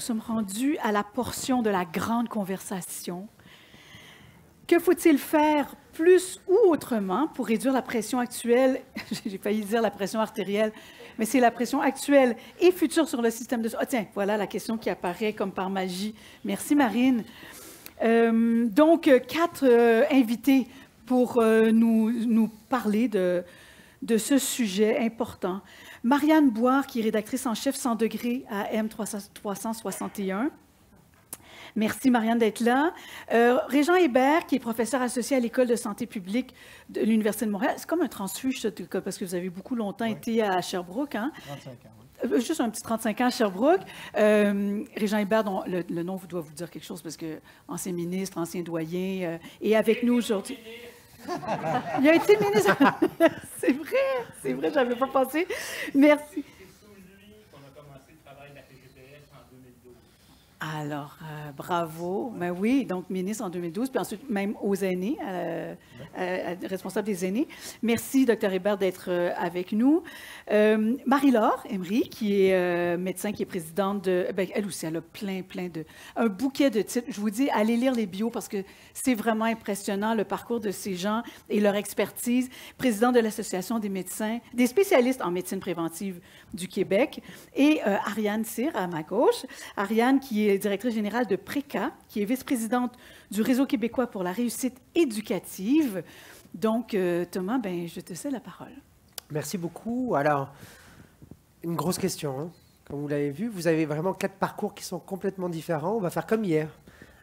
nous sommes rendus à la portion de la grande conversation. Que faut-il faire plus ou autrement pour réduire la pression actuelle, j'ai failli dire la pression artérielle, mais c'est la pression actuelle et future sur le système de santé. Ah tiens, voilà la question qui apparaît comme par magie. Merci Marine. Donc, 4 invités pour nous parler de ce sujet important. Marianne Boire, qui est rédactrice en chef 100 degrés à M361. Merci, Marianne, d'être là. Régent Hébert, qui est professeur associé à l'École de santé publique de l'Université de Montréal. C'est comme un transfuge, parce que vous avez beaucoup longtemps été à Sherbrooke. Hein? 35 ans, oui. Juste un petit 35 ans à Sherbrooke. Régent Hébert, dont le nom doit vous dire quelque chose, parce que ancien ministre, ancien doyen, et avec nous aujourd'hui. Il a été ministre. C'est vrai, j'avais pas pensé. Merci. C'est sous lui qu'on a commencé le travail de la PGPS en 2012. Alors, bravo. Ben oui, donc ministre en 2012, puis ensuite même aux aînés, responsable des aînés. Merci, Dr Hébert, d'être avec nous. Marie-Laure Emery, qui est médecin, qui est présidente de... Ben, elle aussi, elle a plein de... Un bouquet de titres. Je vous dis, allez lire les bios parce que c'est vraiment impressionnant, le parcours de ces gens et leur expertise. Présidente de l'Association des médecins, des spécialistes en médecine préventive du Québec. Et Ariane Cyr, à ma gauche. Ariane, qui est directrice générale de PRECA, qui est vice-présidente du Réseau québécois pour la réussite éducative. Donc, Thomas, ben, je te cède la parole. Merci beaucoup. Alors, une grosse question. Hein. Comme vous l'avez vu, vous avez vraiment 4 parcours qui sont complètement différents. On va faire comme hier.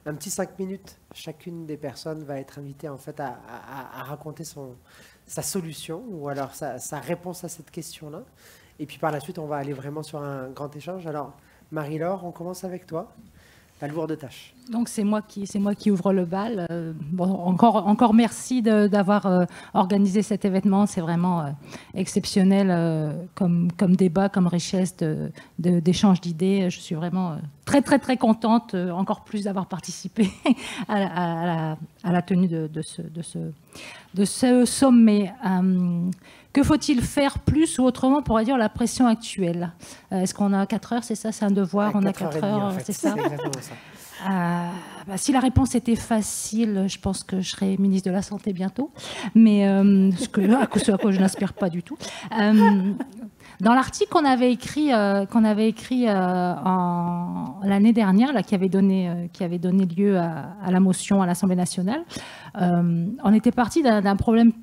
Un petit 5 minutes. Chacune des personnes va être invitée en fait, à raconter sa solution ou alors sa réponse à cette question-là. Et puis par la suite, on va aller vraiment sur un grand échange. Alors, Marie-Laure, on commence avec toi. La lourde tâche. Donc c'est moi qui ouvre le bal. Bon, encore merci d'avoir organisé cet événement. C'est vraiment exceptionnel comme débat, comme richesse d'échange d'idées. Je suis vraiment très contente, encore plus d'avoir participé à la tenue de ce sommet. Que faut-il faire plus ou autrement pour réduire la pression actuelle? Est-ce qu'on a 4 heures, c'est ça? C'est un devoir, on a 4 heures, en fait. C'est ça? C'est exactement ça. Si la réponse était facile, je pense que je serais ministre de la Santé bientôt, mais ce à quoi je n'aspire pas du tout. Dans l'article qu'on avait écrit l'année dernière, là, qui avait donné lieu à la motion à l'Assemblée nationale, on était parti d'un problème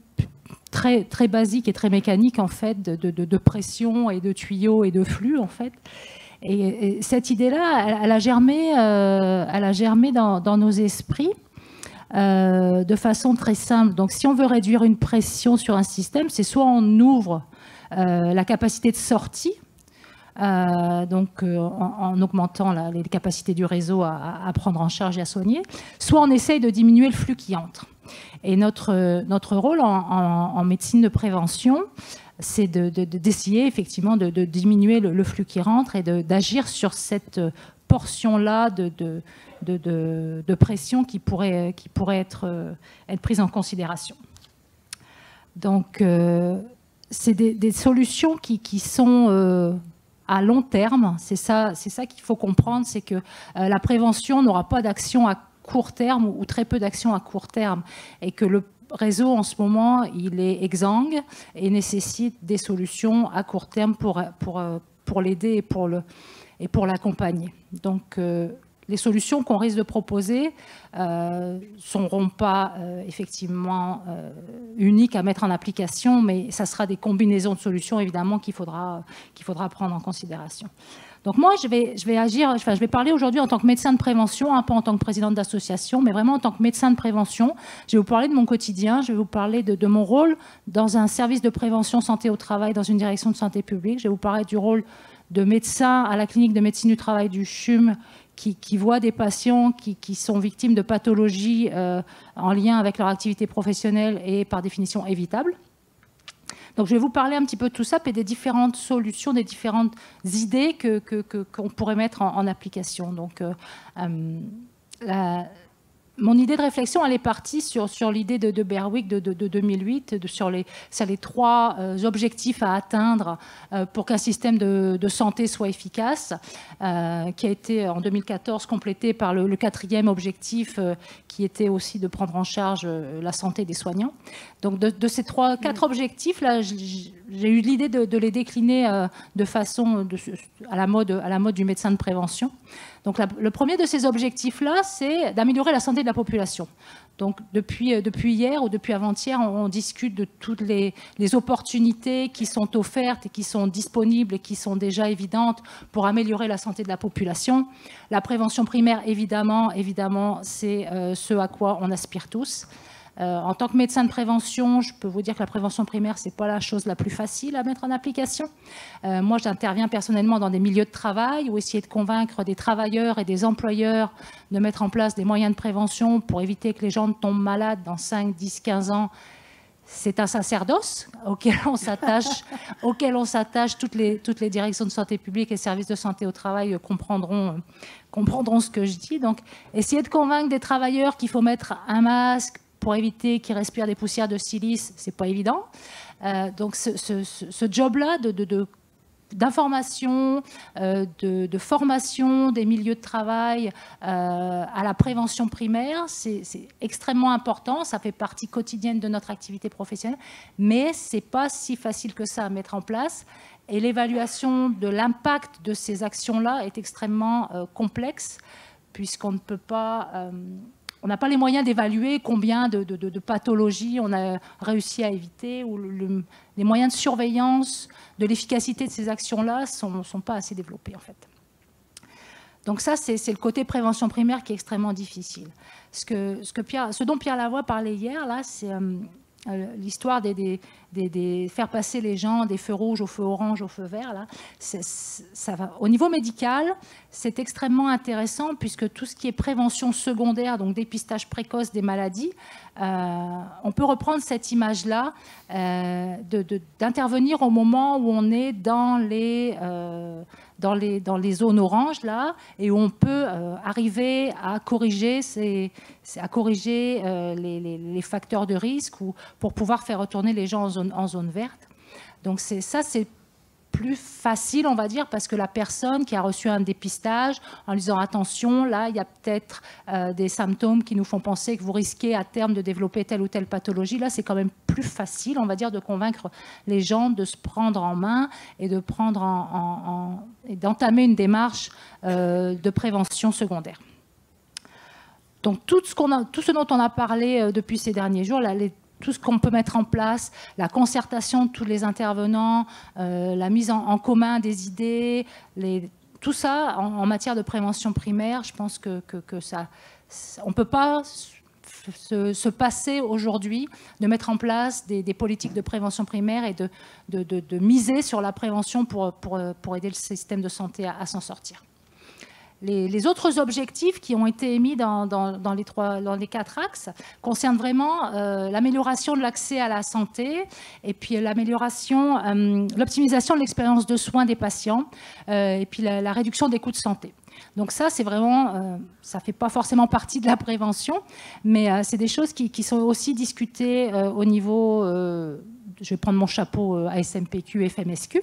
très basique et très mécanique, en fait, de pression et de tuyaux et de flux, en fait. Et cette idée-là, elle a germé dans nos esprits de façon très simple. Donc, si on veut réduire une pression sur un système, c'est soit on ouvre la capacité de sortie, en augmentant les capacités du réseau à prendre en charge et à soigner, soit on essaye de diminuer le flux qui entre. Et notre rôle en médecine de prévention, c'est d'essayer effectivement de diminuer le flux qui rentre et d'agir sur cette portion-là de pression qui pourrait être prise en considération. Donc, c'est des solutions qui sont à long terme. C'est ça qu'il faut comprendre, c'est que la prévention n'aura pas d'action à court terme ou très peu d'actions à court terme et que le réseau en ce moment il est exsangue et nécessite des solutions à court terme pour l'aider et pour l'accompagner. Donc les solutions qu'on risque de proposer ne seront pas effectivement uniques à mettre en application, mais ça sera des combinaisons de solutions évidemment qu'il faudra prendre en considération. Donc moi, je vais parler aujourd'hui en tant que médecin de prévention, pas en tant que présidente d'association, mais vraiment en tant que médecin de prévention. Je vais vous parler de mon quotidien, je vais vous parler de mon rôle dans un service de prévention santé au travail, dans une direction de santé publique. Je vais vous parler du rôle de médecin à la clinique de médecine du travail du CHUM, qui voient des patients qui sont victimes de pathologies en lien avec leur activité professionnelle et par définition évitables. Donc, je vais vous parler un petit peu de tout ça et des différentes solutions, des différentes idées qu'on pourrait mettre en application. Donc, mon idée de réflexion, elle est partie sur l'idée de Berwick de 2008, sur les 3 objectifs à atteindre pour qu'un système de santé soit efficace, qui a été en 2014 complété par le 4e objectif, qui était aussi de prendre en charge la santé des soignants. Donc de ces 4 objectifs-là, j'ai eu l'idée de les décliner de façon à la mode du médecin de prévention. Donc le premier de ces objectifs-là, c'est d'améliorer la santé de la population. Donc depuis hier ou depuis avant-hier, on discute de toutes les opportunités qui sont offertes et qui sont disponibles et qui sont déjà évidentes pour améliorer la santé de la population. La prévention primaire, évidemment, c'est ce à quoi on aspire tous. En tant que médecin de prévention, je peux vous dire que la prévention primaire, ce n'est pas la chose la plus facile à mettre en application. Moi, j'interviens personnellement dans des milieux de travail où essayer de convaincre des travailleurs et des employeurs de mettre en place des moyens de prévention pour éviter que les gens tombent malades dans 5, 10, 15 ans, c'est un sacerdoce auquel on s'attache, toutes les directions de santé publique et services de santé au travail comprendront ce que je dis. Donc, essayer de convaincre des travailleurs qu'il faut mettre un masque pour éviter qu'ils respirent des poussières de silice, c'est pas évident. Donc ce job-là d'information, de formation des milieux de travail à la prévention primaire, c'est extrêmement important. Ça fait partie quotidienne de notre activité professionnelle, mais c'est pas si facile que ça à mettre en place. Et l'évaluation de l'impact de ces actions-là est extrêmement complexe, puisqu'on ne peut pas... on n'a pas les moyens d'évaluer combien de pathologies on a réussi à éviter, ou les moyens de surveillance de l'efficacité de ces actions-là ne sont pas assez développés, en fait. Donc ça, c'est le côté prévention primaire qui est extrêmement difficile. Ce dont Pierre Lavoie parlait hier, là, c'est l'histoire des faire passer les gens des feux rouges aux feux oranges, aux feux verts. Là, ça va. Au niveau médical, c'est extrêmement intéressant puisque tout ce qui est prévention secondaire, donc dépistage précoce des maladies, on peut reprendre cette image-là d'intervenir au moment où on est dans les zones oranges là, et où on peut arriver à corriger les facteurs de risque ou pour pouvoir faire retourner les gens en zone verte. Donc c'est plus facile, on va dire, parce que la personne qui a reçu un dépistage, en lui disant attention, là, il y a peut-être des symptômes qui nous font penser que vous risquez à terme de développer telle ou telle pathologie. Là, c'est quand même plus facile, on va dire, de convaincre les gens de se prendre en main et de prendre et d'entamer une démarche de prévention secondaire. Donc tout ce dont on a parlé depuis ces derniers jours, tout ce qu'on peut mettre en place, la concertation de tous les intervenants, la mise en commun des idées, tout ça en matière de prévention primaire, je pense que ça, on ne peut pas se passer aujourd'hui de mettre en place des politiques de prévention primaire et de miser sur la prévention pour aider le système de santé à s'en sortir. Les autres objectifs qui ont été émis dans les 4 axes concernent vraiment l'amélioration de l'accès à la santé et puis l'optimisation de l'expérience de soins des patients et puis la réduction des coûts de santé. Donc ça, c'est vraiment, ça ne fait pas forcément partie de la prévention, mais c'est des choses qui sont aussi discutées au niveau... je vais prendre mon chapeau ASMPQ et FMSQ.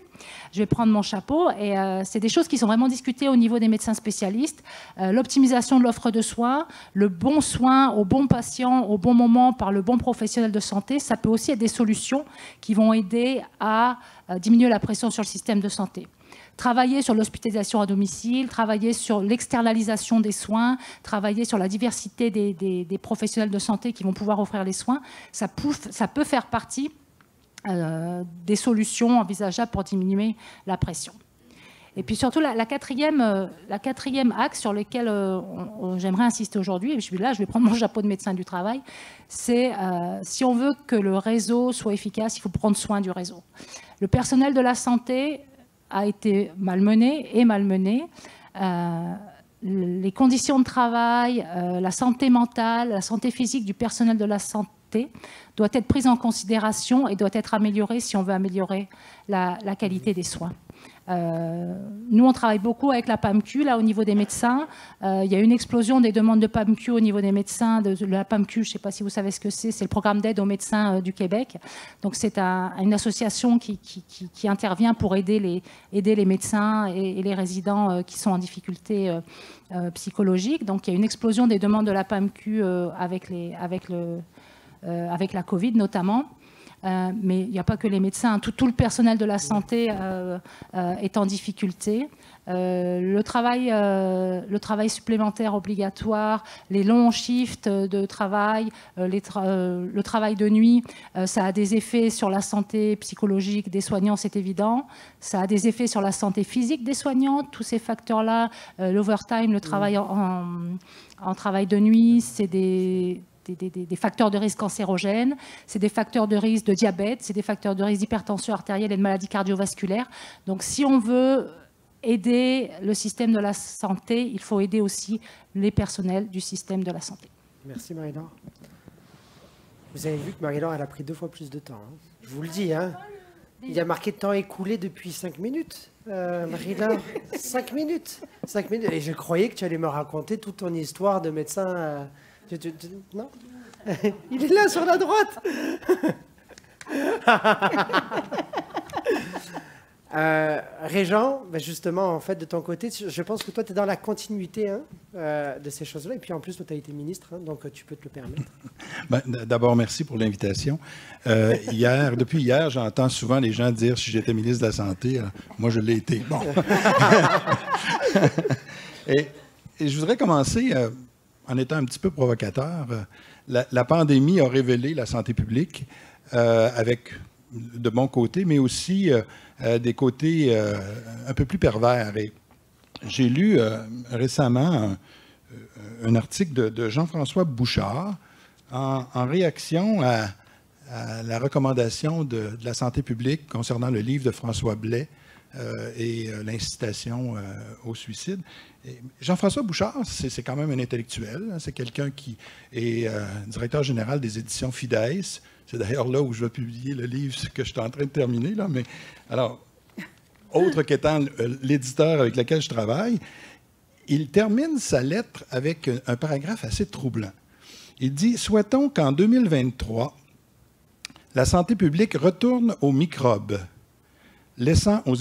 Je vais prendre mon chapeau et c'est des choses qui sont vraiment discutées au niveau des médecins spécialistes. L'optimisation de l'offre de soins, le bon soin au bon patient, au bon moment par le bon professionnel de santé, ça peut aussi être des solutions qui vont aider à diminuer la pression sur le système de santé. Travailler sur l'hospitalisation à domicile, travailler sur l'externalisation des soins, travailler sur la diversité des professionnels de santé qui vont pouvoir offrir les soins, ça peut faire partie des solutions envisageables pour diminuer la pression. Et puis surtout, la quatrième axe sur lequel j'aimerais insister aujourd'hui, et je vais prendre mon chapeau de médecin du travail, c'est si on veut que le réseau soit efficace, il faut prendre soin du réseau. Le personnel de la santé a été malmené. Les conditions de travail, la santé mentale, la santé physique du personnel de la santé doit être prise en considération et doit être améliorée si on veut améliorer la qualité des soins. Nous, on travaille beaucoup avec la PAMQ, là, au niveau des médecins. Il y a une explosion des demandes de PAMQ au niveau des médecins. De la PAMQ, je ne sais pas si vous savez ce que c'est le programme d'aide aux médecins du Québec. Donc, c'est une association qui intervient pour aider les médecins et les résidents qui sont en difficulté psychologique. Donc, il y a une explosion des demandes de la PAMQ avec la COVID, notamment. Mais il n'y a pas que les médecins, tout le personnel de la santé est en difficulté. Le travail supplémentaire obligatoire, les longs shifts de travail, le travail de nuit, ça a des effets sur la santé psychologique des soignants, c'est évident. Ça a des effets sur la santé physique des soignants. Tous ces facteurs-là, l'overtime, le travail en travail de nuit, c'est des facteurs de risque cancérogènes, c'est des facteurs de risque de diabète, c'est des facteurs de risque d'hypertension artérielle et de maladies cardiovasculaires. Donc, si on veut aider le système de la santé, il faut aider aussi les personnels du système de la santé. Merci Marie-Laure. Vous avez vu que Marie-Laure, elle a pris 2 fois plus de temps. Hein. Je vous le dis, hein. Il y a marqué temps écoulé depuis 5 minutes. Marie-Laure, 5 minutes. 5 minutes. Et je croyais que tu allais me raconter toute ton histoire de médecin... Non. Il est là, sur la droite. Régent, justement, en fait, de ton côté, je pense que toi, tu es dans la continuité de ces choses-là. Et puis, en plus, toi, tu as été ministre, hein, donc tu peux te le permettre. D'abord, merci pour l'invitation. Depuis hier, j'entends souvent les gens dire si j'étais ministre de la Santé, moi, je l'ai été. Bon. et je voudrais commencer... en étant un petit peu provocateur, la pandémie a révélé la santé publique avec de bons côtés, mais aussi des côtés un peu plus pervers. Et j'ai lu récemment un article de Jean-François Bouchard en réaction à la recommandation de la santé publique concernant le livre de François Blais et l'incitation au suicide. Jean-François Bouchard, c'est quand même un intellectuel. Hein, c'est quelqu'un qui est directeur général des éditions Fides. C'est d'ailleurs là où je vais publier le livre que je suis en train de terminer. Là. Mais, alors, autre qu'étant l'éditeur avec lequel je travaille, il termine sa lettre avec un paragraphe assez troublant. Il dit « Souhaitons qu'en 2023, la santé publique retourne aux microbes, laissant aux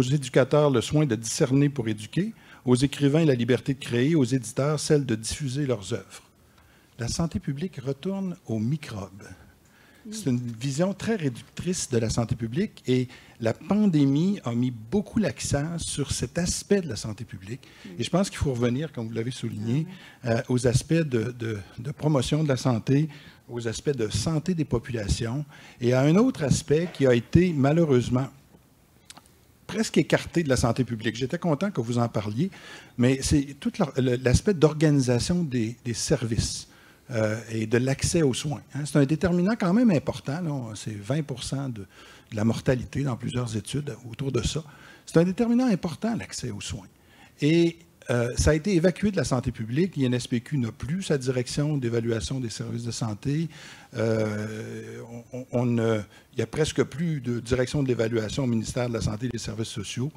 éducateurs le soin de discerner pour éduquer, aux écrivains la liberté de créer, aux éditeurs celle de diffuser leurs œuvres. La santé publique retourne aux microbes. » C'est une vision très réductrice de la santé publique et la pandémie a mis beaucoup l'accent sur cet aspect de la santé publique. Et je pense qu'il faut revenir, comme vous l'avez souligné, aux aspects de promotion de la santé, aux aspects de santé des populations et à un autre aspect qui a été malheureusement presque écarté de la santé publique. J'étais content que vous en parliez, mais c'est tout l'aspect d'organisation des services et de l'accès aux soins. Hein. C'est un déterminant quand même important. C'est 20% de la mortalité dans plusieurs études autour de ça. C'est un déterminant important, l'accès aux soins. Et ça a été évacué de la santé publique. L'INSPQ n'a plus sa direction d'évaluation des services de santé. Il n'y a presque plus de direction de l'évaluation au ministère de la Santé et des Services sociaux,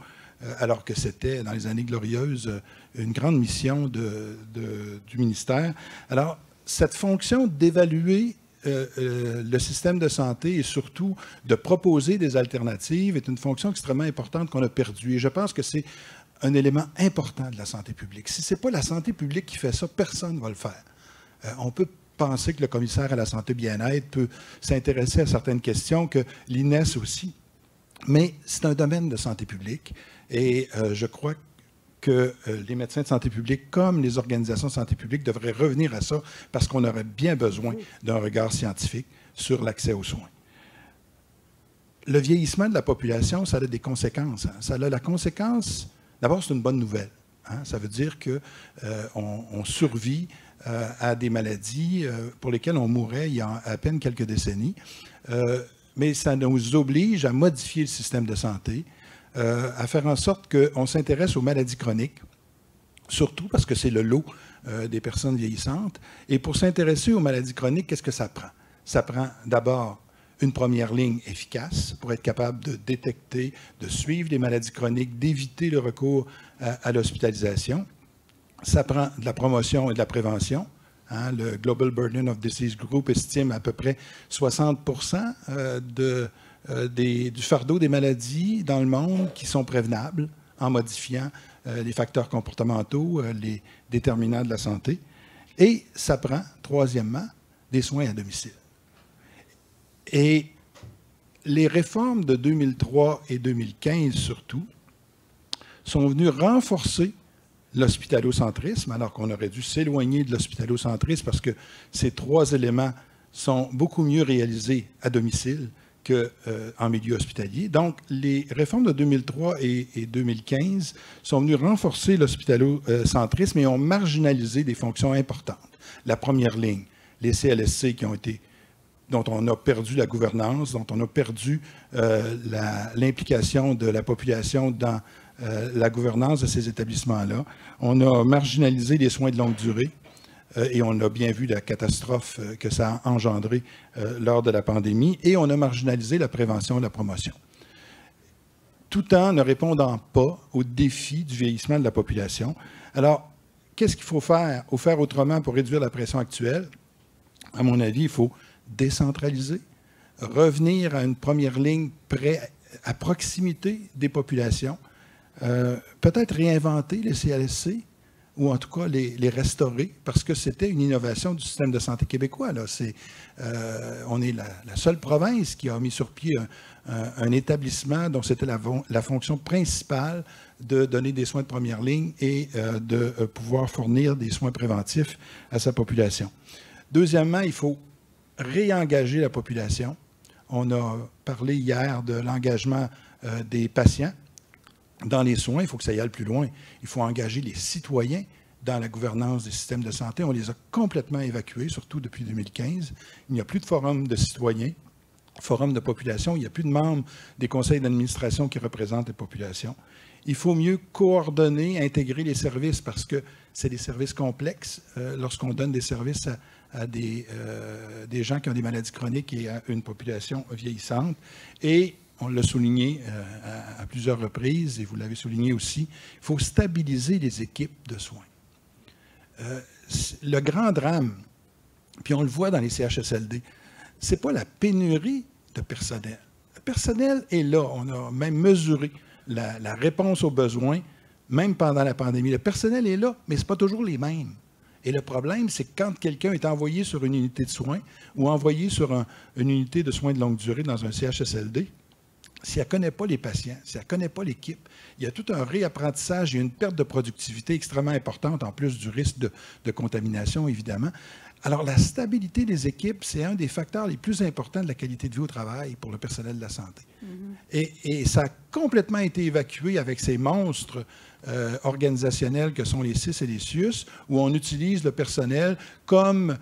alors que c'était, dans les années glorieuses, une grande mission du ministère. Alors, cette fonction d'évaluer le système de santé et surtout de proposer des alternatives est une fonction extrêmement importante qu'on a perdue. Et je pense que c'est un élément important de la santé publique. Si ce n'est pas la santé publique qui fait ça, personne ne va le faire. On peut penser que le commissaire à la santé bien-être peut s'intéresser à certaines questions, que l'INES aussi, mais c'est un domaine de santé publique et je crois que les médecins de santé publique, comme les organisations de santé publique, devraient revenir à ça parce qu'on aurait bien besoin d'un regard scientifique sur l'accès aux soins. Le vieillissement de la population, ça a des conséquences. Hein. Ça a la conséquence, d'abord, c'est une bonne nouvelle. Hein. Ça veut dire qu'on survit à des maladies pour lesquelles on mourrait il y a à peine quelques décennies. Mais ça nous oblige à modifier le système de santé, à faire en sorte qu'on s'intéresse aux maladies chroniques, surtout parce que c'est le lot des personnes vieillissantes. Et pour s'intéresser aux maladies chroniques, qu'est-ce que ça prend? Ça prend d'abord une première ligne efficace pour être capable de détecter, de suivre les maladies chroniques, d'éviter le recours à l'hospitalisation. Ça prend de la promotion et de la prévention. Hein, le Global Burden of Disease Group estime à peu près 60% du fardeau des maladies dans le monde qui sont prévenables en modifiant les facteurs comportementaux, les déterminants de la santé. Et ça prend, troisièmement, des soins à domicile. Et les réformes de 2003 et 2015, surtout, sont venues renforcer l'hospitalocentrisme, alors qu'on aurait dû s'éloigner de l'hospitalocentrisme parce que ces trois éléments sont beaucoup mieux réalisés à domicile qu'en milieu hospitalier. Donc, les réformes de 2003 et 2015 sont venues renforcer l'hospitalocentrisme et ont marginalisé des fonctions importantes. La première ligne, les CLSC dont on a perdu la gouvernance, dont on a perdu l'implication de la population dans la gouvernance de ces établissements-là. On a marginalisé les soins de longue durée et on a bien vu la catastrophe que ça a engendré lors de la pandémie et on a marginalisé la prévention et la promotion. Tout en ne répondant pas aux défis du vieillissement de la population. Alors, qu'est-ce qu'il faut faire ou faire autrement pour réduire la pression actuelle? À mon avis, il faut décentraliser, revenir à une première ligne à proximité des populations, peut-être réinventer les CLSC ou en tout cas les restaurer parce que c'était une innovation du système de santé québécois. Là. On est la seule province qui a mis sur pied un établissement dont c'était la fonction principale de donner des soins de première ligne et de pouvoir fournir des soins préventifs à sa population. Deuxièmement, il faut réengager la population. On a parlé hier de l'engagement des patients dans les soins. Il faut que ça y aille plus loin. Il faut engager les citoyens dans la gouvernance des systèmes de santé. On les a complètement évacués, surtout depuis 2015. Il n'y a plus de forum de citoyens, forum de population. Il n'y a plus de membres des conseils d'administration qui représentent les populations. Il faut mieux coordonner, intégrer les services parce que c'est des services complexes. Lorsqu'on donne des services à des gens qui ont des maladies chroniques et à une population vieillissante. Et on l'a souligné à plusieurs reprises, et vous l'avez souligné aussi, il faut stabiliser les équipes de soins. Le grand drame, puis on le voit dans les CHSLD, ce n'est pas la pénurie de personnel. Le personnel est là. On a même mesuré la réponse aux besoins, même pendant la pandémie. Le personnel est là, mais ce n'est pas toujours les mêmes. Et le problème, c'est que quand quelqu'un est envoyé sur une unité de soins ou envoyé sur une unité de soins de longue durée dans un CHSLD, si elle ne connaît pas les patients, si elle ne connaît pas l'équipe, il y a tout un réapprentissage et une perte de productivité extrêmement importante, en plus du risque de contamination, évidemment. Alors, la stabilité des équipes, c'est un des facteurs les plus importants de la qualité de vie au travail pour le personnel de la santé. Et ça a complètement été évacué avec ces monstres organisationnels que sont les CIS et les CIUS, où on utilise le personnel comme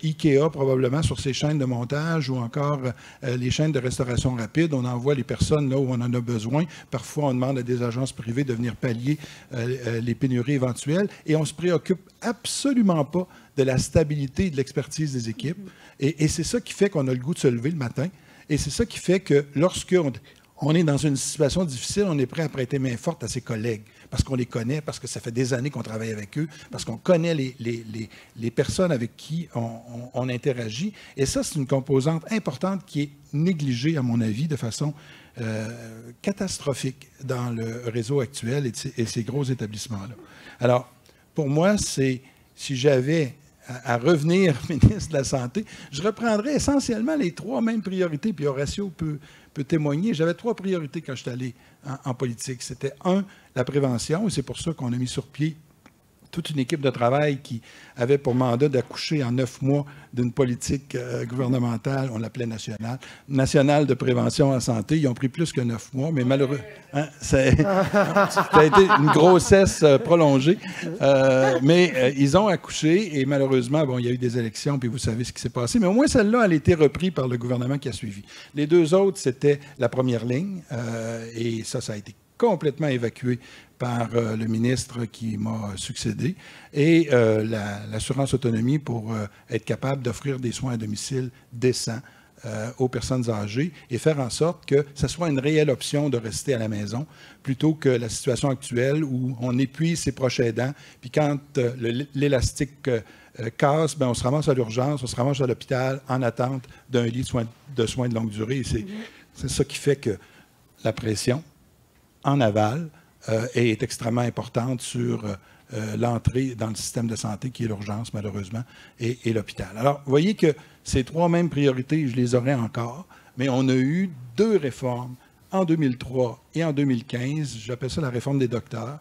IKEA, probablement, sur ses chaînes de montage ou encore les chaînes de restauration rapide. On envoie les personnes là où on en a besoin. Parfois, on demande à des agences privées de venir pallier les pénuries éventuelles et on ne se préoccupe absolument pas de la stabilité et de l'expertise des équipes. Et c'est ça qui fait qu'on a le goût de se lever le matin. Et c'est ça qui fait que lorsqu'on est dans une situation difficile, on est prêt à prêter main forte à ses collègues, parce qu'on les connaît, parce que ça fait des années qu'on travaille avec eux, parce qu'on connaît les personnes avec qui on interagit. Et ça, c'est une composante importante qui est négligée, à mon avis, de façon catastrophique dans le réseau actuel et ces gros établissements-là. Alors, pour moi, si j'avais à revenir ministre de la Santé, je reprendrais essentiellement les trois mêmes priorités, puis Horacio peut témoigner. J'avais trois priorités quand je suis allé en politique. C'était, la prévention, et c'est pour ça qu'on a mis sur pied toute une équipe de travail qui avait pour mandat d'accoucher en 9 mois d'une politique gouvernementale, on l'appelait nationale de prévention en santé. Ils ont pris plus que 9 mois, mais malheureux, hein, ça a été une grossesse prolongée. Mais ils ont accouché et malheureusement, bon, il y a eu des élections, puis vous savez ce qui s'est passé. Mais au moins, celle-là, elle a été reprise par le gouvernement qui a suivi. Les deux autres, c'était la première ligne et ça a été complètement évacué par le ministre qui m'a succédé, et l'assurance autonomie pour être capable d'offrir des soins à domicile décents aux personnes âgées et faire en sorte que ce soit une réelle option de rester à la maison plutôt que la situation actuelle où on épuise ses proches aidants, puis quand l'élastique casse, ben on se ramasse à l'urgence, on se ramasse à l'hôpital en attente d'un lit de soins de longue durée. C'est ça qui fait que la pression en aval est extrêmement importante sur l'entrée dans le système de santé, qui est l'urgence, malheureusement, et l'hôpital. Alors, vous voyez que ces trois mêmes priorités, je les aurais encore, mais on a eu 2 réformes en 2003 et en 2015, j'appelle ça la réforme des docteurs,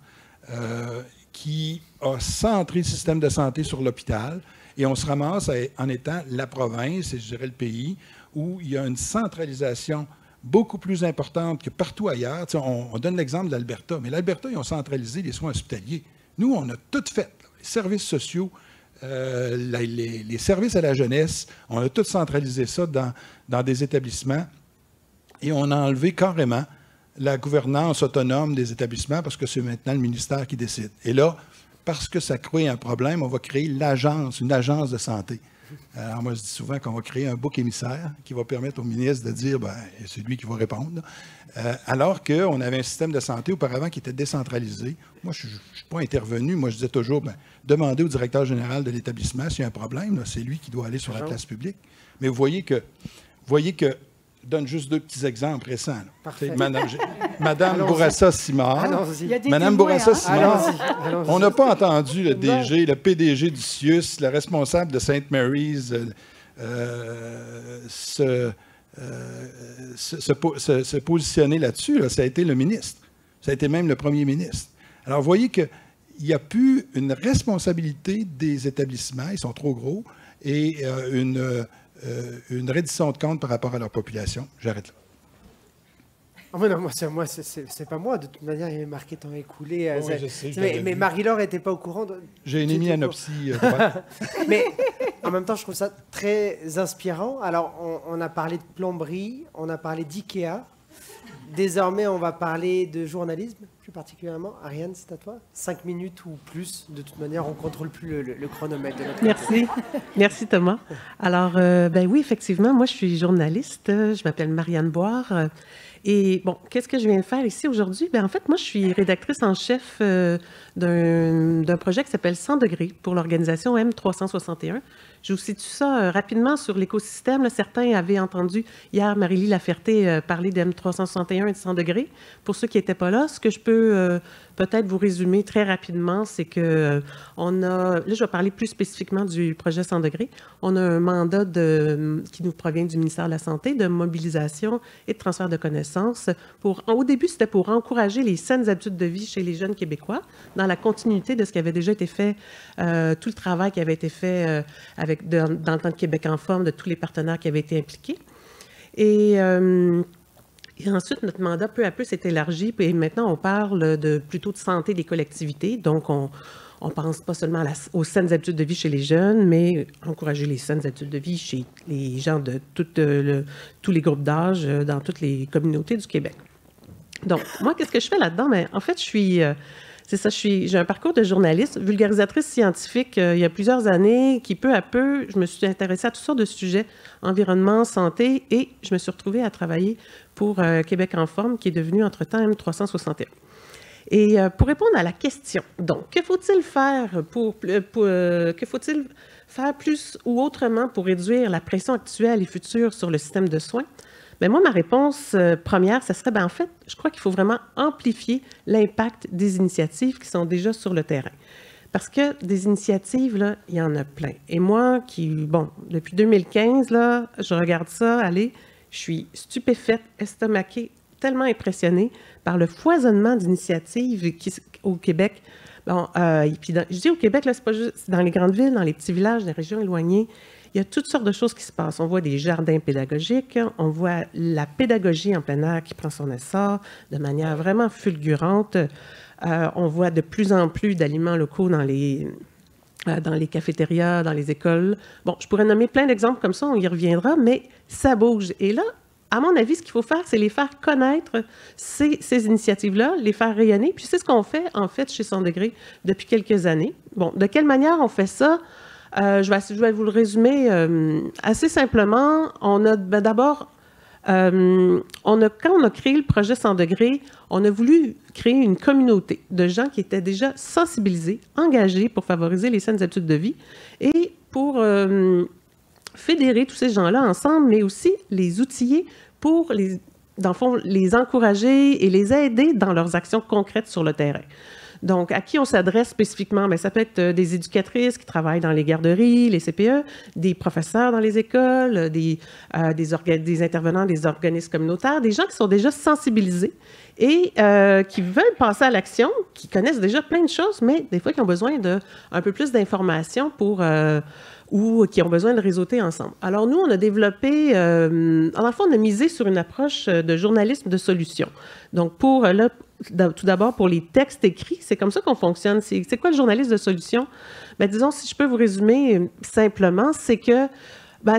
qui a centré le système de santé sur l'hôpital, et on se ramasse en étant la province, et je dirais le pays, où il y a une centralisation beaucoup plus importante que partout ailleurs. On donne l'exemple de l'Alberta, mais l'Alberta, ils ont centralisé les soins hospitaliers. Nous, on a tout fait. Les services sociaux, les services à la jeunesse, on a tout centralisé ça dans des établissements et on a enlevé carrément la gouvernance autonome des établissements parce que c'est maintenant le ministère qui décide. Et là, parce que ça crée un problème, on va créer une agence de santé. Alors, moi, je dis souvent qu'on va créer un bouc émissaire qui va permettre au ministre de dire, ben, c'est lui qui va répondre. Alors qu'on avait un système de santé auparavant qui était décentralisé. Moi, je ne suis pas intervenu. Moi, je disais toujours, ben, demandez au directeur général de l'établissement s'il y a un problème. C'est lui qui doit aller sur la place publique. Mais vous voyez que je donne juste 2 petits exemples récents. Madame Bourassa-Simard. Madame Bourassa-Simard, on n'a pas entendu le DG, le PDG du CIUS, le responsable de St. Mary's se positionner là-dessus. Là. Ça a été le ministre. Ça a été même le premier ministre. Alors, vous voyez qu'il n'y a plus une responsabilité des établissements, ils sont trop gros, et une reddition de comptes par rapport à leur population. J'arrête là. Oh, mais non, moi c'est pas moi. De toute manière, il y avait marqué temps écoulé. Oui, je sais, mais Marie-Laure n'était pas au courant. J'ai une hémianopsie. Mais en même temps, je trouve ça très inspirant. Alors, on a parlé de plomberie, on a parlé d'IKEA. Désormais, on va parler de journalisme, plus particulièrement. Ariane, c'est à toi. 5 minutes ou plus. De toute manière, on ne contrôle plus le chronomètre de notre Merci. Merci, Thomas. Alors, ben oui, effectivement, moi, je suis journaliste. Je m'appelle Marianne Boire. Et bon, qu'est-ce que je viens de faire ici aujourd'hui? Bien, en fait, moi, je suis rédactrice en chef d'un projet qui s'appelle 100 degrés pour l'organisation M361. Je vous situe ça rapidement sur l'écosystème. Là, certains avaient entendu hier Marie-Lie Laferté parler de M361 et de 100 degrés. Pour ceux qui n'étaient pas là, ce que je peux peut-être vous résumer très rapidement, c'est que on a... Là, je vais parler plus spécifiquement du projet 100 degrés. On a un mandat qui nous provient du ministère de la Santé de mobilisation et de transfert de connaissances. Au début, c'était pour encourager les saines habitudes de vie chez les jeunes Québécois, dans la continuité de ce qui avait déjà été fait, tout le travail qui avait été fait dans le temps de Québec en forme, de tous les partenaires qui avaient été impliqués. Et ensuite, notre mandat, peu à peu, s'est élargi. Et maintenant, on parle plutôt de santé des collectivités. Donc, on pense pas seulement aux saines habitudes de vie chez les jeunes, mais encourager les saines habitudes de vie chez les gens de tous les groupes d'âge, dans toutes les communautés du Québec. Donc, moi, qu'est-ce que je fais là-dedans? Bien, en fait, j'ai un parcours de journaliste, vulgarisatrice scientifique il y a plusieurs années, qui peu à peu, je me suis intéressée à toutes sortes de sujets, environnement, santé, et je me suis retrouvée à travailler pour Québec en forme, qui est devenu entre-temps M361. Et pour répondre à la question, donc, que faut-il faire plus ou autrement pour réduire la pression actuelle et future sur le système de soins? Bien, moi, ma réponse première, ça serait, en fait, je crois qu'il faut vraiment amplifier l'impact des initiatives qui sont déjà sur le terrain. Parce que des initiatives, là, il y en a plein. Et moi, depuis 2015, là, je regarde ça, allez, je suis stupéfaite, estomaquée, tellement impressionnée par le foisonnement d'initiatives au Québec. Bon, et puis je dis au Québec, là, c'est pas juste dans les grandes villes, dans les petits villages, les régions éloignées. Il y a toutes sortes de choses qui se passent. On voit des jardins pédagogiques, on voit la pédagogie en plein air qui prend son essor de manière vraiment fulgurante. On voit de plus en plus d'aliments locaux dans les cafétérias, dans les écoles. Bon, je pourrais nommer plein d'exemples comme ça, on y reviendra, mais ça bouge. Et là, à mon avis, ce qu'il faut faire, c'est les faire connaître, ces initiatives-là, les faire rayonner. Puis c'est ce qu'on fait, en fait, chez 100 degrés depuis quelques années. Bon, de quelle manière on fait ça? Je vais vous le résumer assez simplement. On a d'abord, quand on a créé le projet 100 degrés, on a voulu créer une communauté de gens qui étaient déjà sensibilisés, engagés pour favoriser les saines habitudes de vie et pour fédérer tous ces gens-là ensemble, mais aussi les outiller pour, dans le fond, les encourager et les aider dans leurs actions concrètes sur le terrain. Donc, à qui on s'adresse spécifiquement? Bien, ça peut être des éducatrices qui travaillent dans les garderies, les CPE, des professeurs dans les écoles, des intervenants des organismes communautaires, des gens qui sont déjà sensibilisés et qui veulent passer à l'action, qui connaissent déjà plein de choses, mais des fois qui ont besoin d'un peu plus d'informations ou qui ont besoin de réseauter ensemble. Alors, nous, on a développé, en fond, on a misé sur une approche de journalisme de solution. Donc, tout d'abord, pour les textes écrits, c'est comme ça qu'on fonctionne. C'est quoi le journalisme de solution? Bien, disons, si je peux vous résumer simplement, c'est que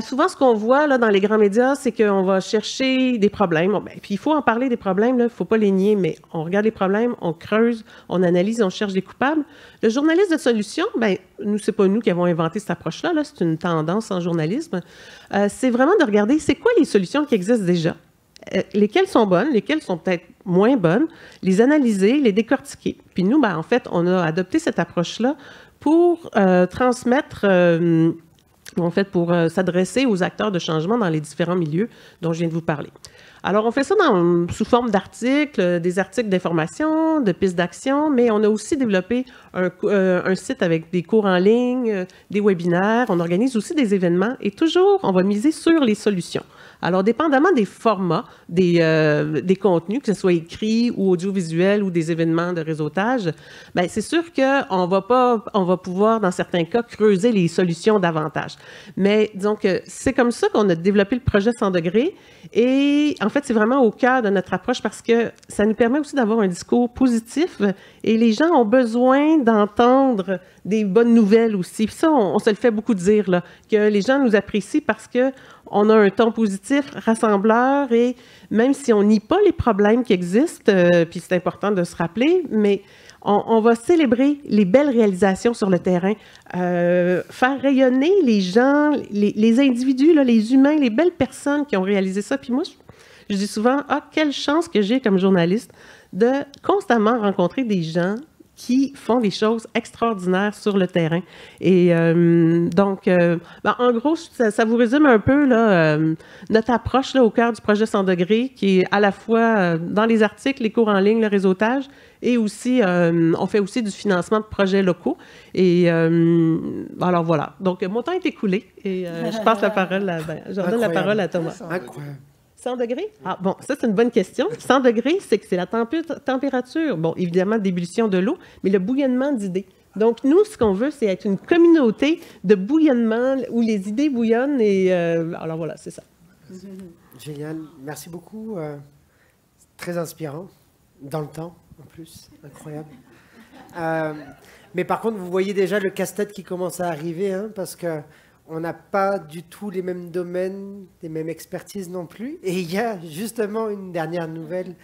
souvent, ce qu'on voit là, dans les grands médias, c'est qu'on va chercher des problèmes. Bon, puis il faut en parler des problèmes, il ne faut pas les nier, mais on regarde les problèmes, on creuse, on analyse, on cherche des coupables. Le journaliste de solution, nous, c'est pas nous qui avons inventé cette approche-là, c'est une tendance en journalisme. C'est vraiment de regarder, c'est quoi les solutions qui existent déjà? Lesquelles sont bonnes, lesquelles sont peut-être moins bonnes, les analyser, les décortiquer. Puis nous, en fait, on a adopté cette approche-là pour transmettre... en fait, pour s'adresser aux acteurs de changement dans les différents milieux dont je viens de vous parler. Alors, on fait ça sous forme d'articles, des articles d'information, de pistes d'action, mais on a aussi développé un site avec des cours en ligne, des webinaires, on organise aussi des événements et toujours, on va miser sur les solutions. Alors, dépendamment des formats, des contenus, que ce soit écrits ou audiovisuels ou des événements de réseautage, c'est sûr qu'on va pouvoir, dans certains cas, creuser les solutions davantage. Mais disons que c'est comme ça qu'on a développé le projet 100 degrés et en fait, c'est vraiment au cœur de notre approche parce que ça nous permet aussi d'avoir un discours positif et les gens ont besoin d'entendre des bonnes nouvelles aussi. Puis ça, on se le fait beaucoup dire, là, que les gens nous apprécient parce qu'on a un ton positif, rassembleur, et même si on nie pas les problèmes qui existent, puis c'est important de se rappeler, mais on va célébrer les belles réalisations sur le terrain, faire rayonner les gens, les individus, là, les humains, les belles personnes qui ont réalisé ça. Puis moi, je dis souvent, quelle chance que j'ai comme journaliste de constamment rencontrer des gens qui font des choses extraordinaires sur le terrain. Et donc, en gros, ça vous résume un peu là, notre approche là, au cœur du projet 100 degrés, qui est à la fois dans les articles, les cours en ligne, le réseautage, et aussi, on fait aussi du financement de projets locaux. Et alors voilà. Donc, mon temps est écoulé et je passe la parole je redonne la parole à Thomas. Incroyable. 100 degrés? Ah, bon, ça, c'est une bonne question. 100 degrés, c'est que c'est la température, bon, évidemment, d'ébullition de l'eau, mais le bouillonnement d'idées. Donc, nous, ce qu'on veut, c'est être une communauté de bouillonnement où les idées bouillonnent et alors voilà, c'est ça. Génial. Merci beaucoup. Très inspirant. Dans le temps, en plus. Incroyable. Mais par contre, vous voyez déjà le casse-tête qui commence à arriver, hein, parce que on n'a pas du tout les mêmes domaines, les mêmes expertises non plus. Et il y a justement une dernière nouvelle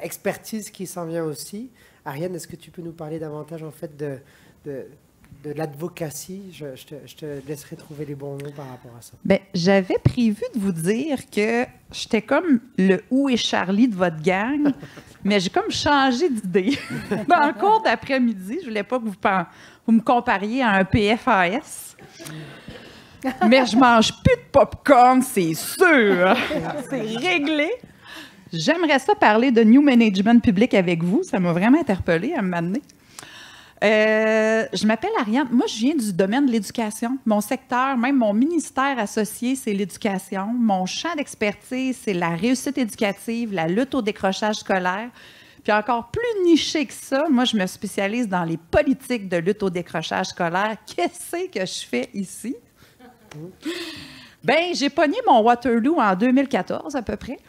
expertise qui s'en vient aussi. Ariane, est-ce que tu peux nous parler davantage en fait de l'advocacy? Je te laisserai trouver les bons mots par rapport à ça. Bien, j'avais prévu de vous dire que j'étais comme le Où est Charlie de votre gang, mais j'ai comme changé d'idée. En cours d'après-midi, je ne voulais pas que vous me compariez à un PFAS. Mais je mange plus de popcorn, c'est sûr. C'est réglé. J'aimerais ça parler de New Management public avec vous. Ça m'a vraiment interpellée à un moment donné. Je m'appelle Ariane. Moi, je viens du domaine de l'éducation. Mon secteur, même mon ministère associé, c'est l'éducation. Mon champ d'expertise, c'est la réussite éducative, la lutte au décrochage scolaire. Puis encore plus niché que ça, moi, je me spécialise dans les politiques de lutte au décrochage scolaire. Qu'est-ce que je fais ici? Bien, j'ai pogné mon Waterloo en 2014 à peu près.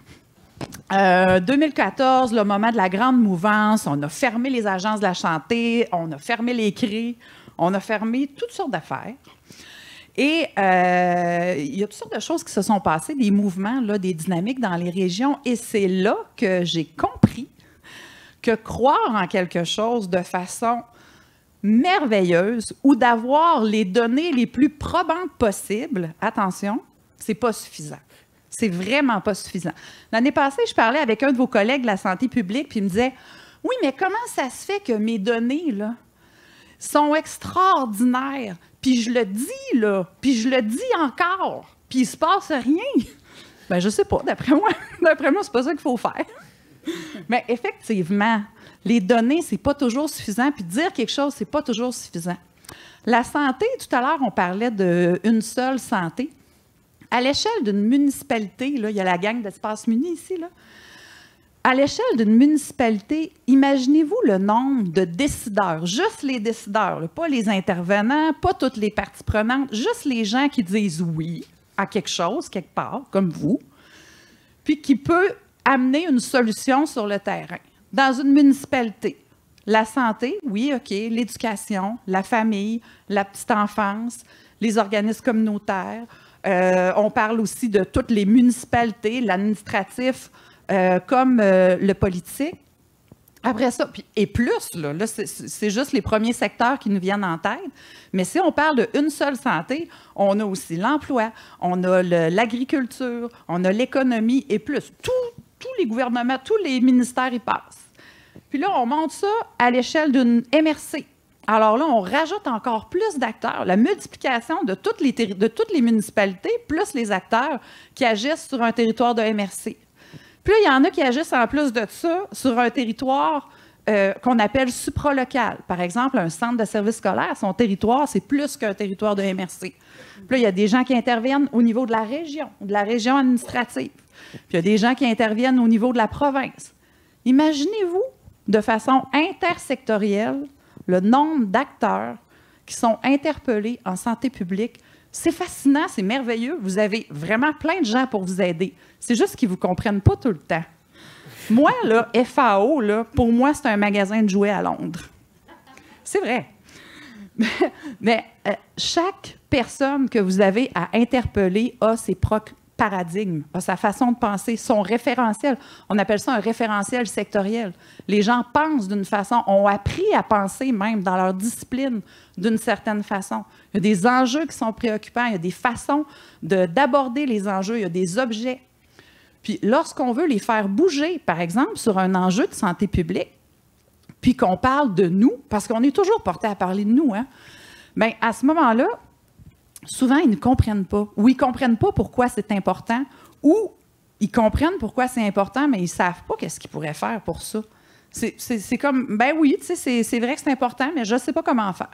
2014, le moment de la grande mouvance, on a fermé les agences de la santé, on a fermé les CRI, on a fermé toutes sortes d'affaires. Et il y a toutes sortes de choses qui se sont passées, des mouvements, là, des dynamiques dans les régions. Et c'est là que j'ai compris que croire en quelque chose de façon merveilleuse ou d'avoir les données les plus probantes possibles, attention, c'est pas suffisant. C'est vraiment pas suffisant. L'année passée, je parlais avec un de vos collègues de la santé publique, puis il me disait « Oui, mais comment ça se fait que mes données, là, sont extraordinaires, puis je le dis, là, puis je le dis encore, puis il se passe rien. » Ben, je sais pas, d'après moi, c'est pas ça qu'il faut faire. Mais effectivement, les données, c'est pas toujours suffisant, puis dire quelque chose, c'est pas toujours suffisant. La santé, tout à l'heure, on parlait d'une seule santé. À l'échelle d'une municipalité, là, il y a la gang d'Espace Muni ici, là. À l'échelle d'une municipalité, imaginez-vous le nombre de décideurs, juste les décideurs, là, pas les intervenants, pas toutes les parties prenantes, juste les gens qui disent oui à quelque chose, quelque part, comme vous, puis qui peut amener une solution sur le terrain. Dans une municipalité, la santé, oui, OK, l'éducation, la famille, la petite enfance, les organismes communautaires. On parle aussi de toutes les municipalités, l'administratif, comme le politique. Après ça, et plus, là c'est juste les premiers secteurs qui nous viennent en tête, mais si on parle d'une seule santé, on a aussi l'emploi, on a l'agriculture, on a l'économie et plus. Tous les gouvernements, tous les ministères y passent. Puis là, on monte ça à l'échelle d'une MRC. Alors là, on rajoute encore plus d'acteurs, la multiplication de toutes les municipalités, plus les acteurs qui agissent sur un territoire de MRC. Puis là, il y en a qui agissent en plus de ça sur un territoire qu'on appelle supralocal. Par exemple, un centre de service scolaire, son territoire, c'est plus qu'un territoire de MRC. Puis là, il y a des gens qui interviennent au niveau de la région administrative. Puis il y a des gens qui interviennent au niveau de la province. Imaginez-vous, de façon intersectorielle, le nombre d'acteurs qui sont interpellés en santé publique. C'est fascinant, c'est merveilleux. Vous avez vraiment plein de gens pour vous aider. C'est juste qu'ils ne vous comprennent pas tout le temps. Moi, là, FAO, là, pour moi, c'est un magasin de jouets à Londres. C'est vrai. Mais chaque personne que vous avez à interpeller a ses propres paradigmes, a sa façon de penser, son référentiel. On appelle ça un référentiel sectoriel. Les gens pensent d'une façon, ont appris à penser même dans leur discipline d'une certaine façon. Il y a des enjeux qui sont préoccupants, il y a des façons d'aborder les enjeux, il y a des objets. Puis lorsqu'on veut les faire bouger, par exemple, sur un enjeu de santé publique, puis qu'on parle de nous, parce qu'on est toujours porté à parler de nous, hein, bien, à ce moment-là, souvent, ils ne comprennent pas. Ou ils ne comprennent pas pourquoi c'est important, ou ils comprennent pourquoi c'est important, mais ils ne savent pas qu'est-ce qu'ils pourraient faire pour ça. C'est comme, ben oui, tu sais, c'est vrai que c'est important, mais je ne sais pas comment faire.